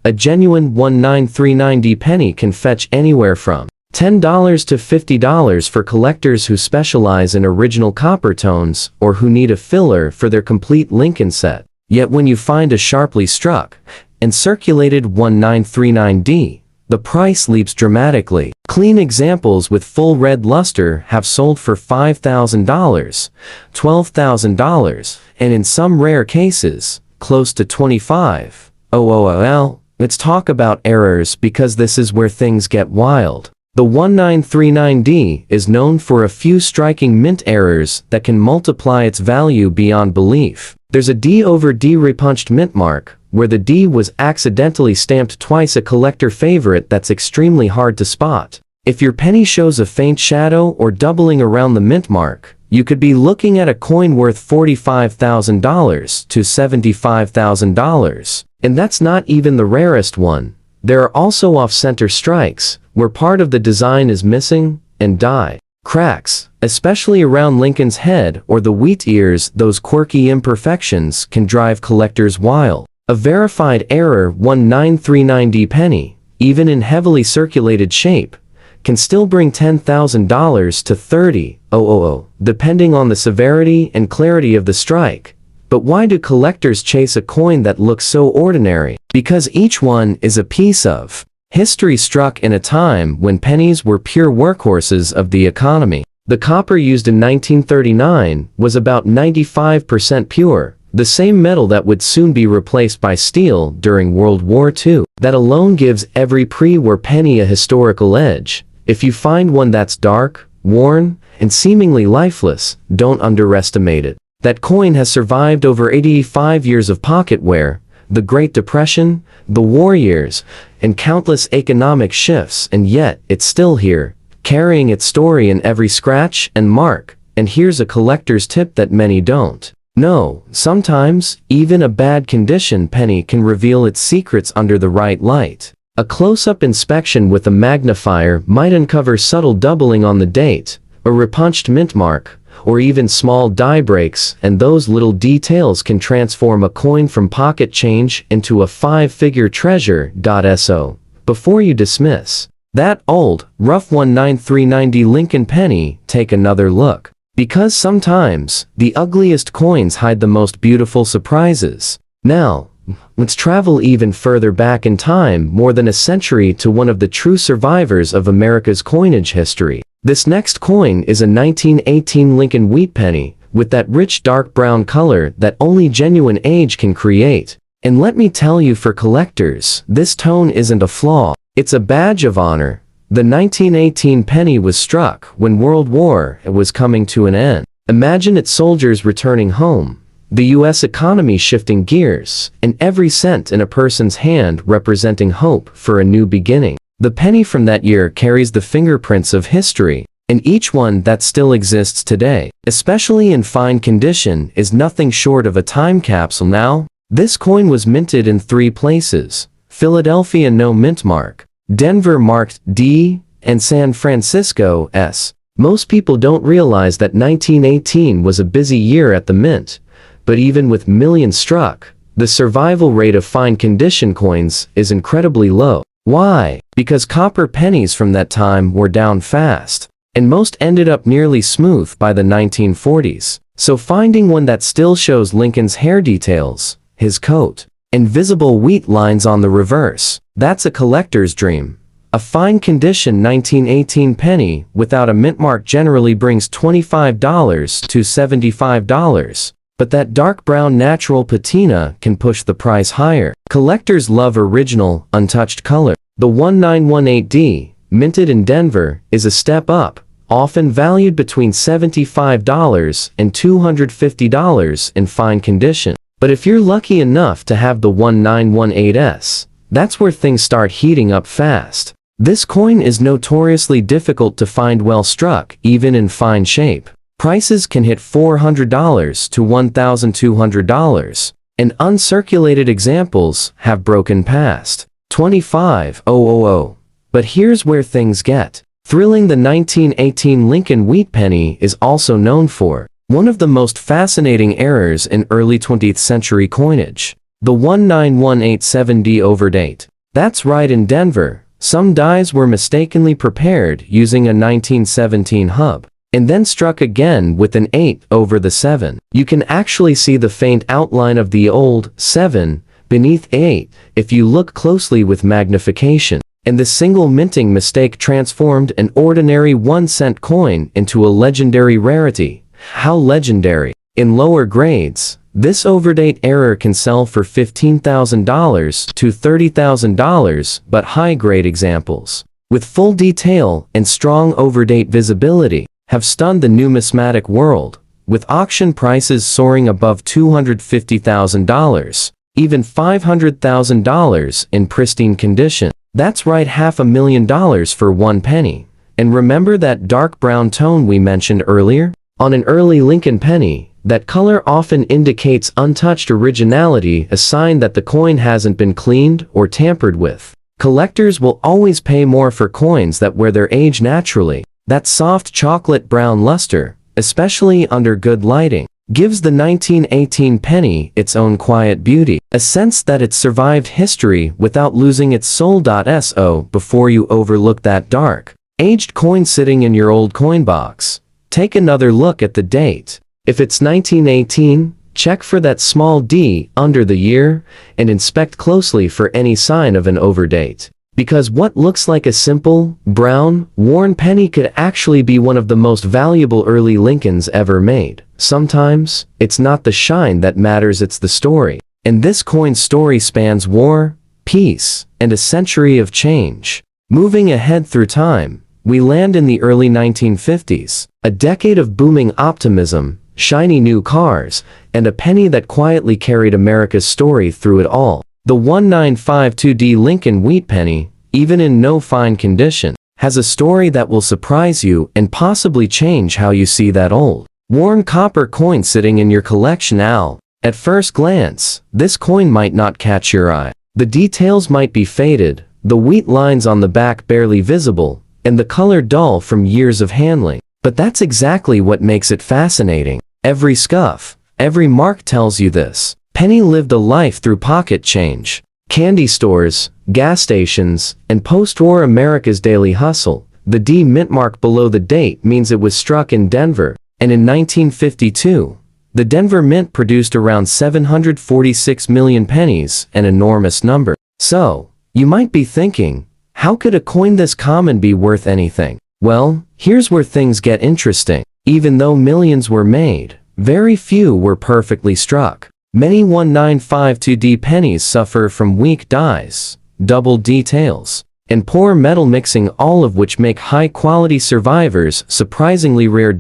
a genuine 1939D penny can fetch anywhere from $10 to $50 for collectors who specialize in original copper tones or who need a filler for their complete Lincoln set. Yet when you find a sharply struck and circulated 1939D, the price leaps dramatically. Clean examples with full red luster have sold for $5,000, $12,000, and in some rare cases, close to $25,000. Let's talk about errors, because this is where things get wild. The 1939D is known for a few striking mint errors that can multiply its value beyond belief. There's a D over D repunched mint mark, where the D was accidentally stamped twice, a collector favorite that's extremely hard to spot. If your penny shows a faint shadow or doubling around the mint mark, you could be looking at a coin worth $45,000 to $75,000. And that's not even the rarest one. There are also off-center strikes, where part of the design is missing, and die. Cracks, especially around Lincoln's head or the wheat ears. Those quirky imperfections can drive collectors wild. A verified error 1939D penny, even in heavily circulated shape, can still bring $10,000 to $30,000, depending on the severity and clarity of the strike. But why do collectors chase a coin that looks so ordinary? Because each one is a piece of history struck in a time when pennies were pure workhorses of the economy. The copper used in 1939 was about 95% pure, the same metal that would soon be replaced by steel during World War II. That alone gives every pre-war penny a historical edge. If you find one that's dark, worn, and seemingly lifeless, don't underestimate it. That coin has survived over 85 years of pocket wear, the Great Depression, the war years, and countless economic shifts, and yet it's still here, carrying its story in every scratch and mark. And here's a collector's tip that many don't know: sometimes, even a bad condition penny can reveal its secrets under the right light. A close-up inspection with a magnifier might uncover subtle doubling on the date, a repunched mint mark, or even small die breaks, and those little details can transform a coin from pocket change into a five-figure treasure. So, before you dismiss that old, rough 1939D Lincoln penny, take another look. Because sometimes, the ugliest coins hide the most beautiful surprises. Now, let's travel even further back in time, more than a century, to one of the true survivors of America's coinage history. This next coin is a 1918 Lincoln wheat penny, with that rich dark brown color that only genuine age can create. And let me tell you, for collectors, this tone isn't a flaw, it's a badge of honor. The 1918 penny was struck when World War was coming to an end. Imagine its soldiers returning home, the US economy shifting gears, and every cent in a person's hand representing hope for a new beginning. The penny from that year carries the fingerprints of history, and each one that still exists today, especially in fine condition, is nothing short of a time capsule now. This coin was minted in 3 places: Philadelphia no mint mark, Denver marked D, and San Francisco S. Most people don't realize that 1918 was a busy year at the mint, but even with millions struck, the survival rate of fine condition coins is incredibly low. Why? Because copper pennies from that time were down fast, and most ended up nearly smooth by the 1940s. So finding one that still shows Lincoln's hair details, his coat, and visible wheat lines on the reverse, that's a collector's dream. A fine condition 1918 penny without a mint mark generally brings $25 to $75, but that dark brown natural patina can push the price higher. Collectors love original, untouched color. The 1918D, minted in Denver, is a step up, often valued between $75 and $250 in fine condition. But if you're lucky enough to have the 1918S, that's where things start heating up fast. This coin is notoriously difficult to find well struck, even in fine shape. Prices can hit $400 to $1,200, and uncirculated examples have broken past $25,000. But here's where things get thrilling. The 1918 Lincoln wheat penny is also known for one of the most fascinating errors in early 20th century coinage: the 19187D overdate. That's right, in Denver, some dies were mistakenly prepared using a 1917 hub, and then struck again with an 8 over the 7. You can actually see the faint outline of the old 7 beneath 8 if you look closely with magnification. And the single minting mistake transformed an ordinary 1-cent coin into a legendary rarity. How legendary? In lower grades, this overdate error can sell for $15,000 to $30,000, but high-grade examples, with full detail and strong overdate visibility, have stunned the numismatic world, with auction prices soaring above $250,000, even $500,000 in pristine condition. That's right, $500,000 for 1 penny. And remember that dark brown tone we mentioned earlier? On an early Lincoln penny, that color often indicates untouched originality, a sign that the coin hasn't been cleaned or tampered with. Collectors will always pay more for coins that wear their age naturally. That soft chocolate brown luster, especially under good lighting, gives the 1918 penny its own quiet beauty, a sense that it survived history without losing its soul. So before you overlook that dark, aged coin sitting in your old coin box, take another look at the date. If it's 1918, check for that small d under the year, and inspect closely for any sign of an overdate. Because what looks like a simple, brown, worn penny could actually be one of the most valuable early Lincolns ever made. Sometimes, it's not the shine that matters, it's the story. And this coin's story spans war, peace, and a century of change. Moving ahead through time, we land in the early 1950s, a decade of booming optimism, shiny new cars, and a penny that quietly carried America's story through it all. The 1952D Lincoln wheat penny, even in no fine condition, has a story that will surprise you and possibly change how you see that old, worn copper coin sitting in your collection. At first glance, this coin might not catch your eye. The details might be faded, the wheat lines on the back barely visible, and the color dull from years of handling. But that's exactly what makes it fascinating. Every scuff, every mark tells you this penny lived a life through pocket change, candy stores, gas stations, and post-war America's daily hustle. The D mint mark below the date means it was struck in Denver, and in 1952, the Denver Mint produced around 746 million pennies, an enormous number. So, you might be thinking, how could a coin this common be worth anything? Well, here's where things get interesting. Even though millions were made, very few were perfectly struck. Many 1952D pennies suffer from weak dies, double details, and poor metal mixing, all of which make high-quality survivors surprisingly rare.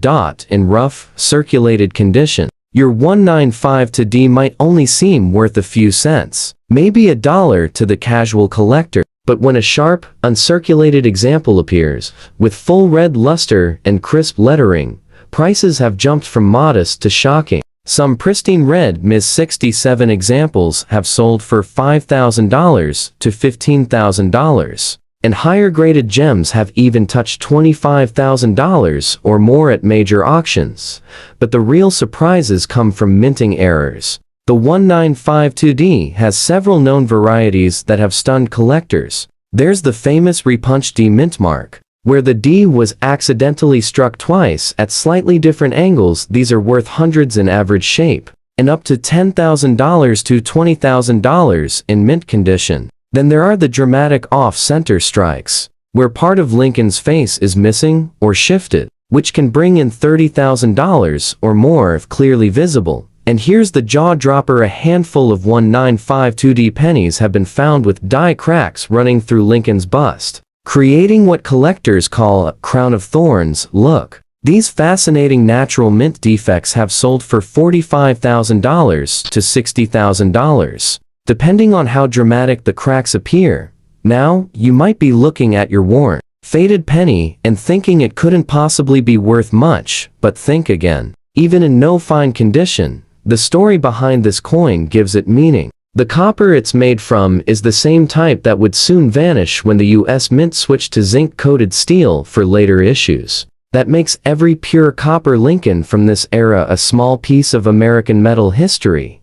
In rough, circulated condition, your 1952D might only seem worth a few cents, maybe $1 to the casual collector. But when a sharp, uncirculated example appears, with full red luster and crisp lettering, prices have jumped from modest to shocking. Some pristine red Ms. 67 examples have sold for $5,000 to $15,000, and higher-graded gems have even touched $25,000 or more at major auctions. But the real surprises come from minting errors. The 1952D has several known varieties that have stunned collectors. There's the famous repunched D mint mark, where the D was accidentally struck twice at slightly different angles. These are worth hundreds in average shape, and up to $10,000 to $20,000 in mint condition. Then there are the dramatic off-center strikes, where part of Lincoln's face is missing or shifted, which can bring in $30,000 or more if clearly visible. And here's the jaw-dropper: a handful of 1952D pennies have been found with die cracks running through Lincoln's bust, creating what collectors call a crown of thorns look. These fascinating natural mint defects have sold for $45,000 to $60,000, depending on how dramatic the cracks appear. Now, you might be looking at your worn, faded penny and thinking it couldn't possibly be worth much, but think again. Even in no fine condition, the story behind this coin gives it meaning. The copper it's made from is the same type that would soon vanish when the U.S. Mint switched to zinc-coated steel for later issues. That makes every pure copper Lincoln from this era a small piece of American metal history.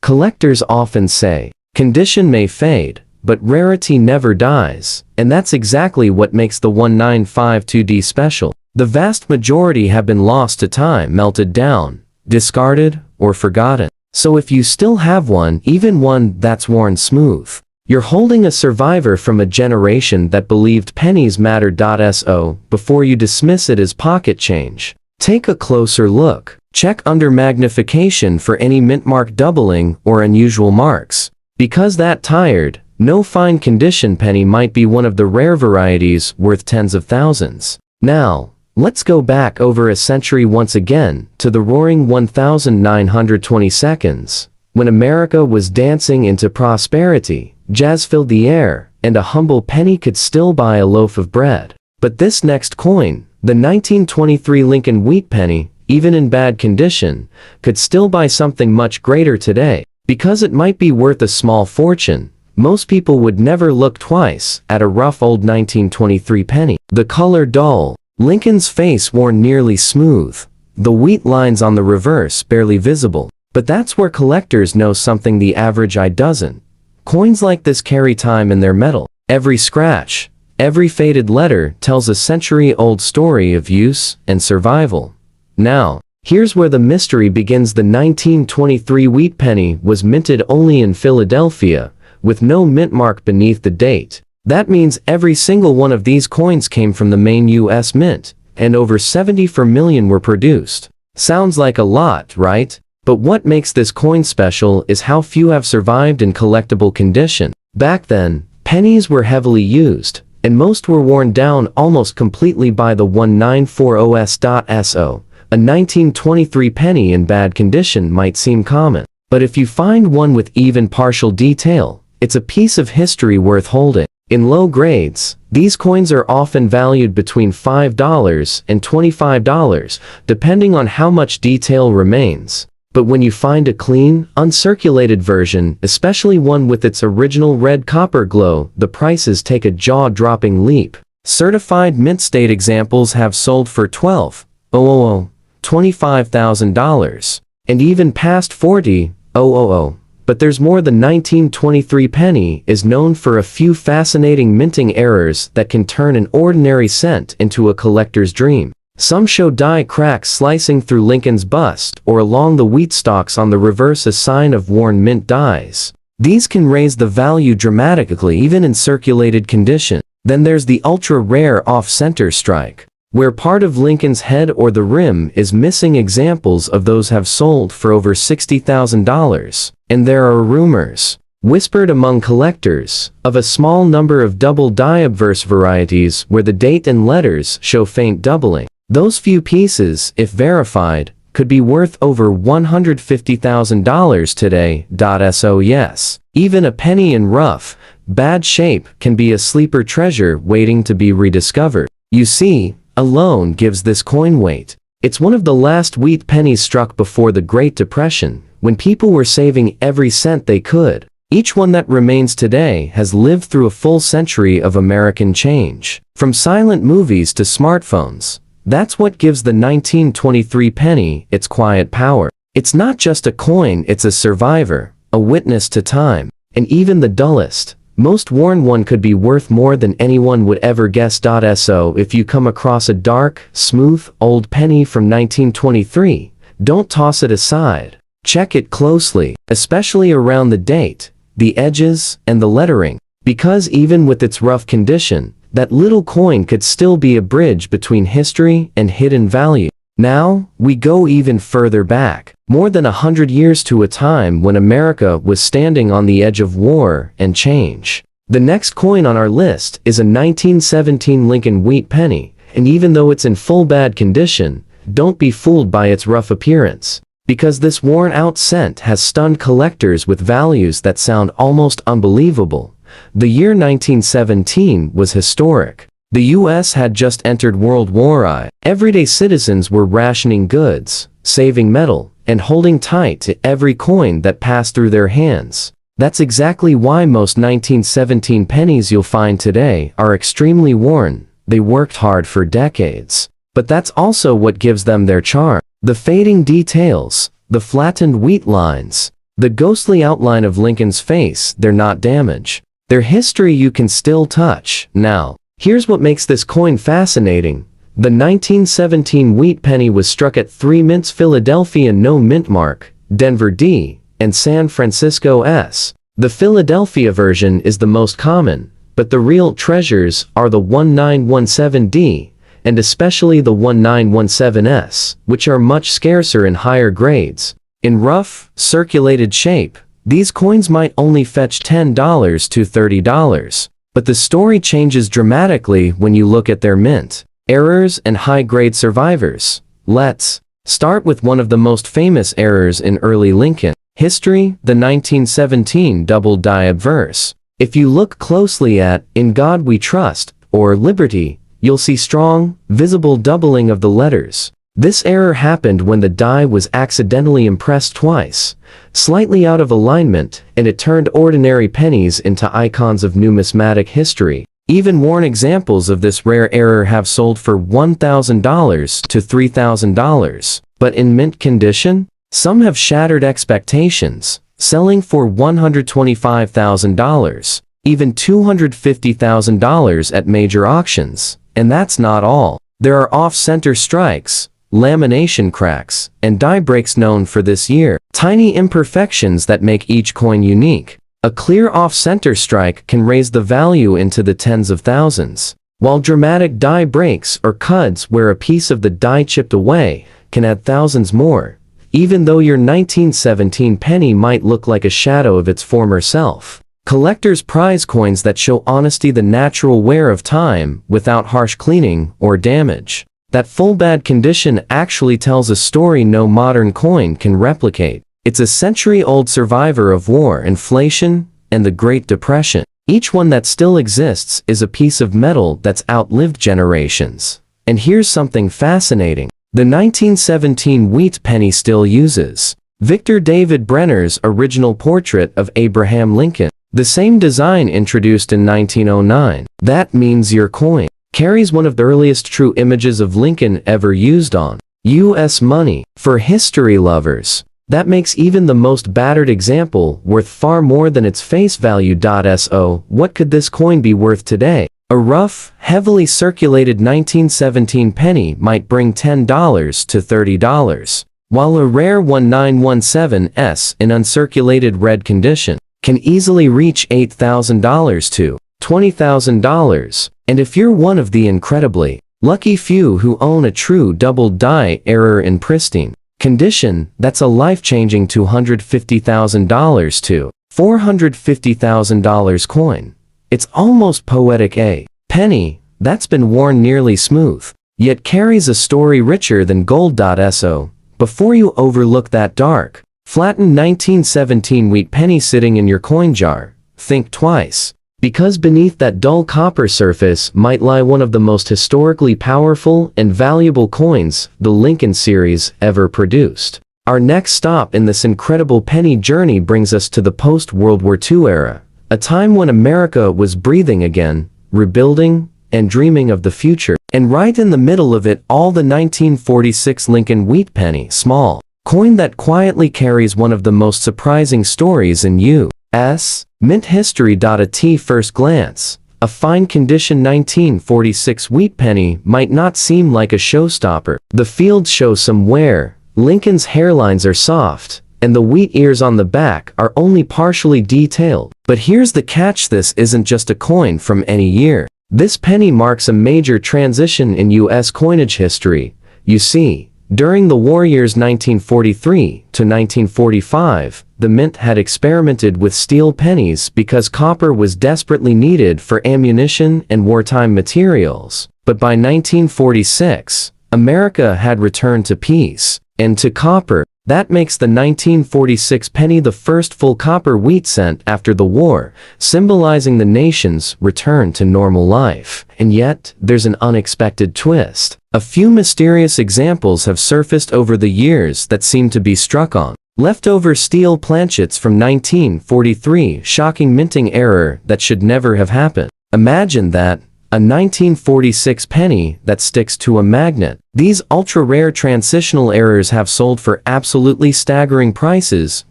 Collectors often say, condition may fade, but rarity never dies, and that's exactly what makes the 1952D special. The vast majority have been lost to time, melted down, discarded, or forgotten. So if you still have one, even one that's worn smooth, you're holding a survivor from a generation that believed pennies mattered. So before you dismiss it as pocket change, take a closer look. Check under magnification for any mint mark doubling or unusual marks, because that tired, no fine condition penny might be one of the rare varieties worth tens of thousands. Now, let's go back over a century once again to the roaring 1922, when America was dancing into prosperity, jazz filled the air, and a humble penny could still buy a loaf of bread. But this next coin, the 1923 Lincoln wheat penny, even in bad condition, could still buy something much greater today. Because it might be worth a small fortune, most people would never look twice at a rough old 1923 penny. The color dull, Lincoln's face worn nearly smooth, the wheat lines on the reverse barely visible. But that's where collectors know something the average eye doesn't. Coins like this carry time in their metal. Every scratch, every faded letter tells a century-old story of use and survival. Now, here's where the mystery begins. The 1923 wheat penny was minted only in Philadelphia, with no mint mark beneath the date. That means every single one of these coins came from the main U.S. Mint, and over 74 million were produced. Sounds like a lot, right? But what makes this coin special is how few have survived in collectible condition. Back then, pennies were heavily used, and most were worn down almost completely by the 1940s. A 1923 penny in bad condition might seem common, but if you find one with even partial detail, it's a piece of history worth holding. In low grades, these coins are often valued between $5 and $25, depending on how much detail remains. But when you find a clean, uncirculated version, especially one with its original red copper glow, the prices take a jaw-dropping leap. Certified mint state examples have sold for $25,000, and even past $40,000. But there's more. The 1923 penny is known for a few fascinating minting errors that can turn an ordinary cent into a collector's dream. Some show die cracks slicing through Lincoln's bust or along the wheat stalks on the reverse, a sign of worn mint dies. These can raise the value dramatically even in circulated condition. Then there's the ultra-rare off-center strike, Where part of Lincoln's head or the rim is missing, examples of those have sold for over $60,000, and there are rumors, whispered among collectors, of a small number of double die obverse varieties where the date and letters show faint doubling. Those few pieces, if verified, could be worth over $150,000 today. So yes, even a penny in rough, bad shape can be a sleeper treasure waiting to be rediscovered. You see, alone gives this coin weight. It's one of the last wheat pennies struck before the Great Depression, when people were saving every cent they could. Each one that remains today has lived through a full century of American change. From silent movies to smartphones, that's what gives the 1923 penny its quiet power. It's not just a coin, it's a survivor, a witness to time, and even the dullest, most worn one could be worth more than anyone would ever guess. So if you come across a dark, smooth, old penny from 1923, don't toss it aside. Check it closely, especially around the date, the edges, and the lettering, because even with its rough condition, that little coin could still be a bridge between history and hidden value. Now, we go even further back, more than 100 years, to a time when America was standing on the edge of war and change. The next coin on our list is a 1917 Lincoln wheat penny, and even though it's in full bad condition, don't be fooled by its rough appearance, because this worn-out cent has stunned collectors with values that sound almost unbelievable. The year 1917 was historic. The U.S. had just entered World War I. Everyday citizens were rationing goods, saving metal, and holding tight to every coin that passed through their hands. That's exactly why most 1917 pennies you'll find today are extremely worn. They worked hard for decades. But that's also what gives them their charm. The fading details, the flattened wheat lines, the ghostly outline of Lincoln's face, they're not damage. Their history you can still touch. Now, here's what makes this coin fascinating. The 1917 wheat penny was struck at 3 mints: Philadelphia no mint mark, Denver D, and San Francisco S. The Philadelphia version is the most common, but the real treasures are the 1917D, and especially the 1917S, which are much scarcer in higher grades. In rough, circulated shape, these coins might only fetch $10 to $30. But the story changes dramatically when you look at their mint, errors, and high-grade survivors. Let's start with one of the most famous errors in early Lincoln history, the 1917 double die obverse. If you look closely at "In God We Trust" or "Liberty," you'll see strong, visible doubling of the letters. This error happened when the die was accidentally impressed twice, slightly out of alignment, and it turned ordinary pennies into icons of numismatic history. Even worn examples of this rare error have sold for $1,000 to $3,000. But in mint condition, some have shattered expectations, selling for $125,000, even $250,000 at major auctions. And that's not all. There are off-center strikes, lamination cracks, and die breaks known for this year. Tiny imperfections that make each coin unique. A clear off-center strike can raise the value into the tens of thousands, while dramatic die breaks or cuts where a piece of the die chipped away can add thousands more, even though your 1917 penny might look like a shadow of its former self. Collectors prize coins that show honesty, the natural wear of time without harsh cleaning or damage. That full bad condition actually tells a story no modern coin can replicate. It's a century-old survivor of war, inflation, and the Great Depression. Each one that still exists is a piece of metal that's outlived generations. And here's something fascinating. The 1917 wheat penny still uses Victor David Brenner's original portrait of Abraham Lincoln. The same design introduced in 1909. That means your coin carries one of the earliest true images of Lincoln ever used on U.S. money. For history lovers, that makes even the most battered example worth far more than its face value. So, what could this coin be worth today? A rough, heavily circulated 1917 penny might bring $10 to $30, while a rare 1917S in uncirculated red condition can easily reach $8,000 to $20,000. And if you're one of the incredibly Lucky few who own a true double die error in pristine condition. That's a life-changing $250,000 to $450,000 coin. It's almost poetic. A penny that's been worn nearly smooth, yet carries a story richer than gold. So, before you overlook that dark, flattened 1917 wheat penny sitting in your coin jar, think twice. Because beneath that dull copper surface might lie one of the most historically powerful and valuable coins the Lincoln series ever produced. Our next stop in this incredible penny journey brings us to the post-World War II era, a time when America was breathing again, rebuilding, and dreaming of the future. And right in the middle of it all, the 1946 Lincoln wheat penny, small coin that quietly carries one of the most surprising stories in U.S. mint history. At first glance, a fine condition 1946 wheat penny might not seem like a showstopper. The fields show some wear, Lincoln's hairlines are soft, and the wheat ears on the back are only partially detailed. But here's the catch: this isn't just a coin from any year. This penny marks a major transition in U.S. coinage history. You see, during the war years 1943 to 1945, the mint had experimented with steel pennies because copper was desperately needed for ammunition and wartime materials. But by 1946, America had returned to peace and to copper. That makes the 1946 penny the first full copper wheat cent after the war, symbolizing the nation's return to normal life. And yet, there's an unexpected twist. A few mysterious examples have surfaced over the years that seem to be struck on. Leftover steel planchets from 1943, shocking minting error that should never have happened. Imagine that. A 1946 penny that sticks to a magnet. These ultra-rare transitional errors have sold for absolutely staggering prices,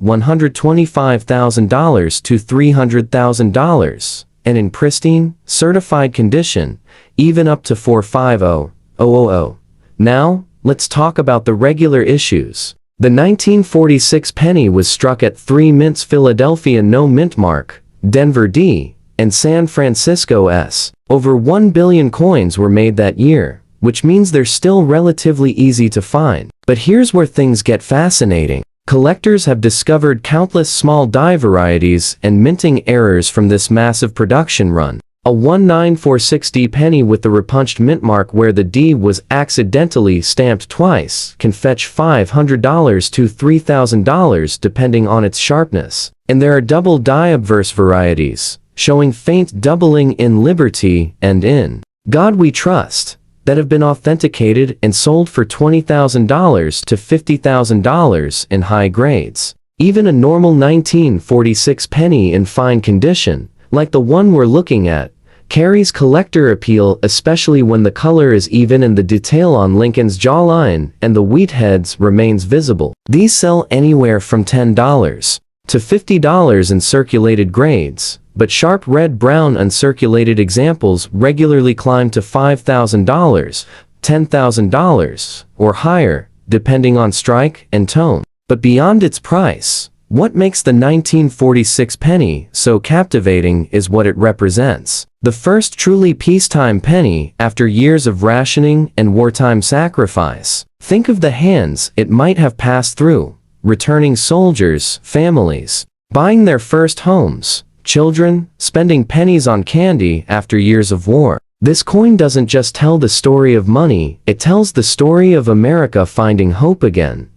$125,000 to $300,000, and in pristine, certified condition, even up to $450,000. Now, let's talk about the regular issues. The 1946 penny was struck at 3 mints: Philadelphia no mint mark, Denver D, and San Francisco S. Over 1 billion coins were made that year, which means they're still relatively easy to find. But here's where things get fascinating. Collectors have discovered countless small die varieties and minting errors from this massive production run. A 1946D penny with the repunched mint mark where the D was accidentally stamped twice can fetch $500 to $3,000 depending on its sharpness. And there are double die obverse varieties, showing faint doubling in Liberty and in God We Trust, that have been authenticated and sold for $20,000 to $50,000 in high grades. Even a normal 1946 penny in fine condition, like the one we're looking at, carries collector appeal, especially when the color is even and the detail on Lincoln's jawline and the wheat heads remains visible. These sell anywhere from $10 to $50 in circulated grades, but sharp red-brown uncirculated examples regularly climb to $5,000, $10,000, or higher, depending on strike and tone. But beyond its price, what makes the 1946 penny so captivating is what it represents. The first truly peacetime penny after years of rationing and wartime sacrifice. Think of the hands it might have passed through: returning soldiers, families, buying their first homes, children spending pennies on candy after years of war. This coin doesn't just tell the story of money, it tells the story of America finding hope again.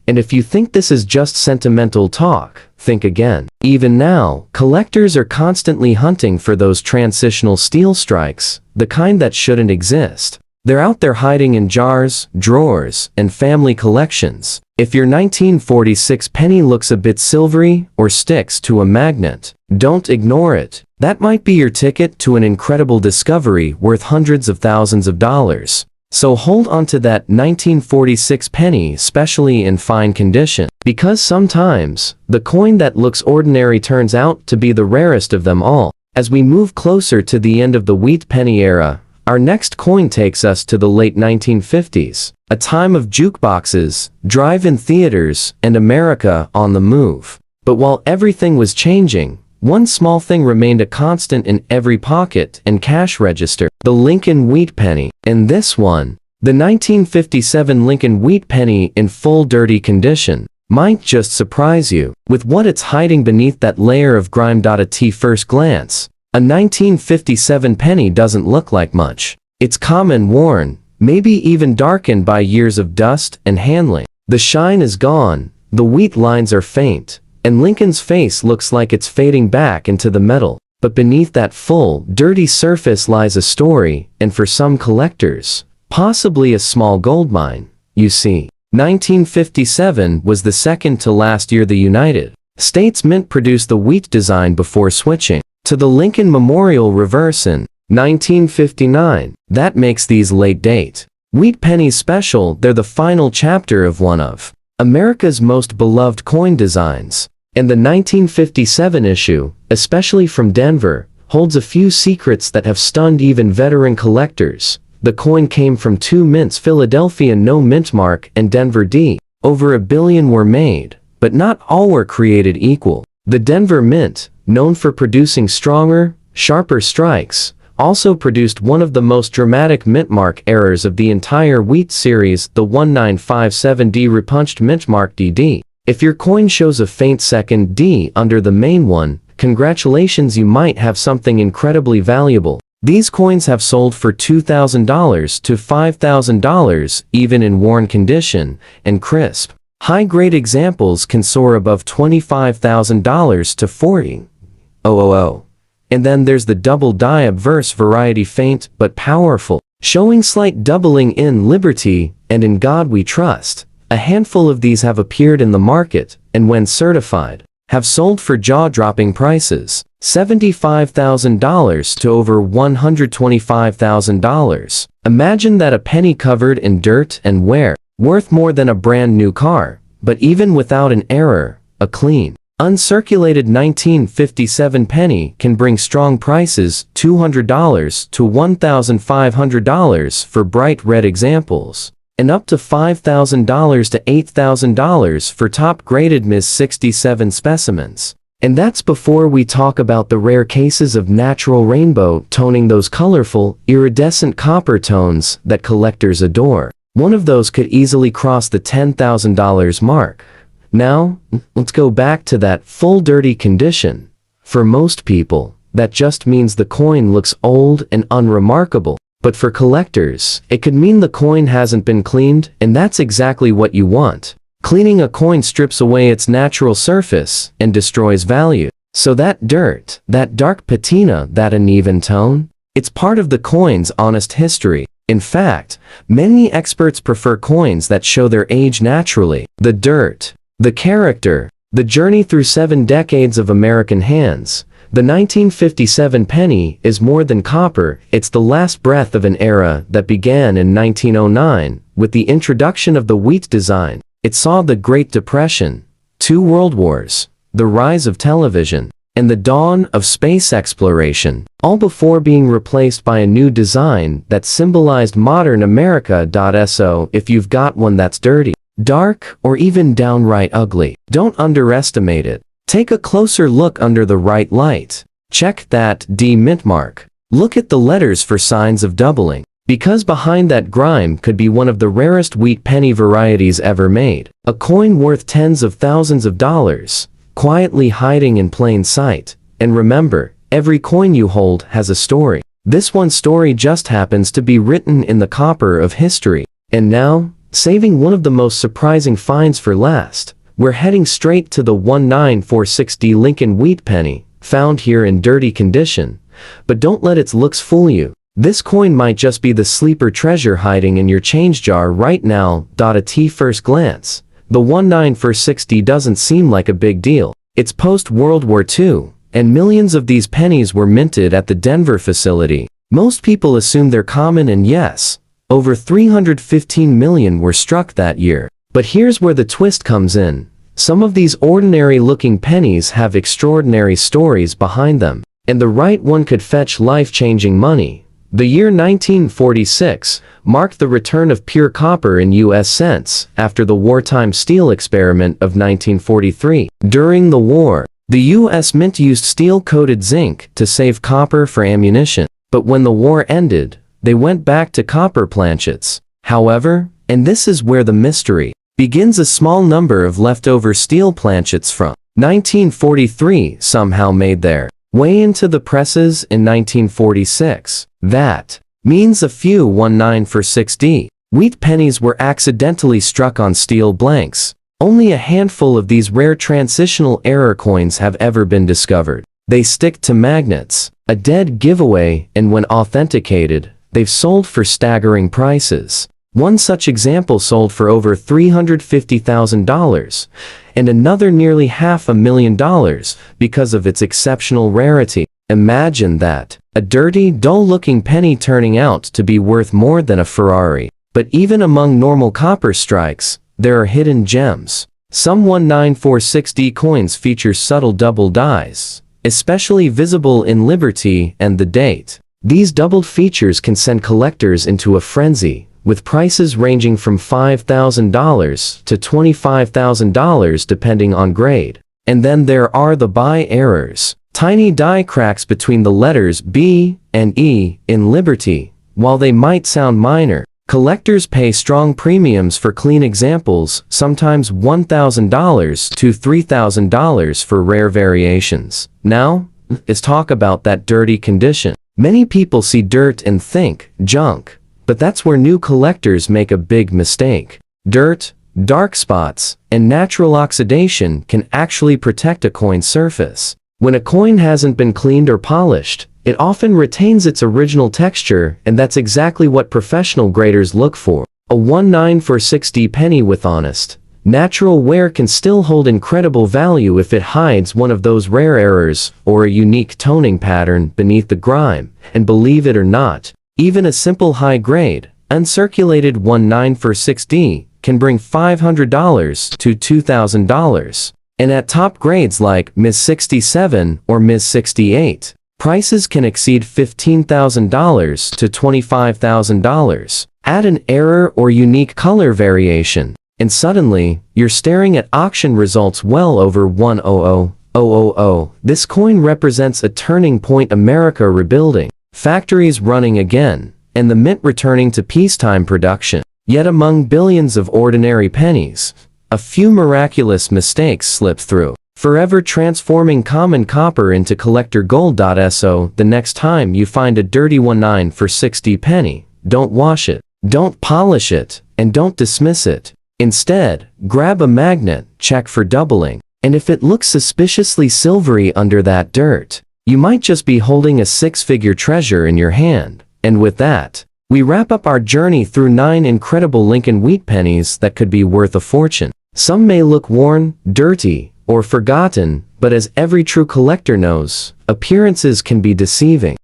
And if you think this is just sentimental talk, think again. Even now, collectors are constantly hunting for those transitional steel strikes, the kind that shouldn't exist. They're out there hiding in jars, drawers, and family collections. If your 1946 penny looks a bit silvery or sticks to a magnet, don't ignore it. That might be your ticket to an incredible discovery worth hundreds of thousands of dollars. So hold on to that 1946 penny, especially in fine condition, because sometimes the coin that looks ordinary turns out to be the rarest of them all. As we move closer to the end of the wheat penny era, our next coin takes us to the late 1950s, a time of jukeboxes, drive-in theaters, and America on the move. But while everything was changing, one small thing remained a constant in every pocket and cash register: the Lincoln wheat penny. And this one, the 1957 Lincoln wheat penny in full dirty condition, might just surprise you with what it's hiding beneath that layer of grime. At first glance, a 1957 penny doesn't look like much. It's common, worn, maybe even darkened by years of dust and handling. The shine is gone, the wheat lines are faint, and Lincoln's face looks like it's fading back into the metal. But beneath that full, dirty surface lies a story, and for some collectors, possibly a small goldmine. You see, 1957 was the second to last year the United States Mint produced the wheat design before switching to the Lincoln Memorial reverse in 1959. That makes these late-date wheat pennies special. They're the final chapter of one of America's most beloved coin designs. And the 1957 issue, especially from Denver, holds a few secrets that have stunned even veteran collectors. The coin came from two mints: Philadelphia No Mint Mark and Denver D. Over 1 billion were made, but not all were created equal. The Denver Mint, known for producing stronger, sharper strikes, also produced one of the most dramatic mint mark errors of the entire wheat series, the 1957D repunched mint mark DD. If your coin shows a faint second D under the main one, congratulations, you might have something incredibly valuable. These coins have sold for $2,000 to $5,000, even in worn condition, and crisp, high-grade examples can soar above $25,000 to $40,000. And then there's the double die obverse variety, faint but powerful, showing slight doubling in Liberty and In God We Trust. A handful of these have appeared in the market, and when certified, have sold for jaw-dropping prices, $75,000 to over $125,000. Imagine that: a penny covered in dirt and wear, worth more than a brand new car, but even without an error, a clean, uncirculated 1957 penny can bring strong prices: $200 to $1,500 for bright red examples, and up to $5,000 to $8,000 for top-graded Ms. 67 specimens. And that's before we talk about the rare cases of natural rainbow toning, those colorful, iridescent copper tones that collectors adore. One of those could easily cross the $10,000 mark. Now, let's go back to that full dirty condition. For most people, that just means the coin looks old and unremarkable. But for collectors, it could mean the coin hasn't been cleaned, and that's exactly what you want. Cleaning a coin strips away its natural surface and destroys value. So that dirt, that dark patina, that uneven tone, it's part of the coin's honest history. In fact, many experts prefer coins that show their age naturally. The dirt, the character, the journey through 7 decades of American hands. The 1957 penny is more than copper. It's the last breath of an era that began in 1909 with the introduction of the wheat design. It saw the Great Depression, 2 world wars, the rise of television, and the dawn of space exploration, all before being replaced by a new design that symbolized modern America. So if you've got one that's dirty, dark, or even downright ugly, don't underestimate it. Take a closer look under the right light. Check that D mint mark. Look at the letters for signs of doubling, because behind that grime could be one of the rarest wheat penny varieties ever made. A coin worth tens of thousands of dollars, quietly hiding in plain sight. And remember, every coin you hold has a story. This one story just happens to be written in the copper of history. And now, saving one of the most surprising finds for last, we're heading straight to the 1946D Lincoln wheat penny, found here in dirty condition. But don't let its looks fool you. This coin might just be the sleeper treasure hiding in your change jar right now. At first glance, the 1946D doesn't seem like a big deal. It's post-World War II, and millions of these pennies were minted at the Denver facility. Most people assume they're common, and yes, over 315 million were struck that year. But here's where the twist comes in. Some of these ordinary-looking pennies have extraordinary stories behind them, and the right one could fetch life-changing money. The year 1946 marked the return of pure copper in U.S. cents after the wartime steel experiment of 1943. During the war, The U.S. Mint used steel-coated zinc to save copper for ammunition, but when the war ended, they went back to copper planchets. However, and this is where the mystery begins, a small number of leftover steel planchets from 1943 somehow made their way into the presses in 1946. That means a few 1946D wheat pennies were accidentally struck on steel blanks. Only a handful of these rare transitional error coins have ever been discovered. They stick to magnets, a dead giveaway, and when authenticated, they've sold for staggering prices. One such example sold for over $350,000, and another nearly $500,000 because of its exceptional rarity. Imagine that, a dirty, dull-looking penny turning out to be worth more than a Ferrari. But even among normal copper strikes, there are hidden gems. Some 1946D coins feature subtle double dies, especially visible in Liberty and the date. These doubled features can send collectors into a frenzy, with prices ranging from $5,000 to $25,000 depending on grade. And then there are the buy errors. Tiny die cracks between the letters B and E in Liberty. While they might sound minor, collectors pay strong premiums for clean examples, sometimes $1,000 to $3,000 for rare variations. Now, let's talk about that dirty condition. Many people see dirt and think junk, but that's where new collectors make a big mistake. Dirt, dark spots, and natural oxidation can actually protect a coin's surface. When a coin hasn't been cleaned or polished, it often retains its original texture, and that's exactly what professional graders look for. A 1946D penny with honest, natural wear can still hold incredible value if it hides one of those rare errors or a unique toning pattern beneath the grime. And believe it or not, even a simple high-grade, uncirculated 1946D can bring $500 to $2,000. And at top grades like Ms. 67 or Ms. 68, prices can exceed $15,000 to $25,000. Add an error or unique color variation, and suddenly, you're staring at auction results well over $100,000. This coin represents a turning point, America rebuilding, factories running again, and the mint returning to peacetime production. Yet among billions of ordinary pennies, a few miraculous mistakes slip through, forever transforming common copper into collector gold. So the next time you find a dirty 1946D penny, don't wash it, don't polish it, and don't dismiss it. Instead, grab a magnet, check for doubling, and if it looks suspiciously silvery under that dirt, you might just be holding a six-figure treasure in your hand. And with that, we wrap up our journey through 9 incredible Lincoln wheat pennies that could be worth a fortune. Some may look worn, dirty, or forgotten, but as every true collector knows, appearances can be deceiving.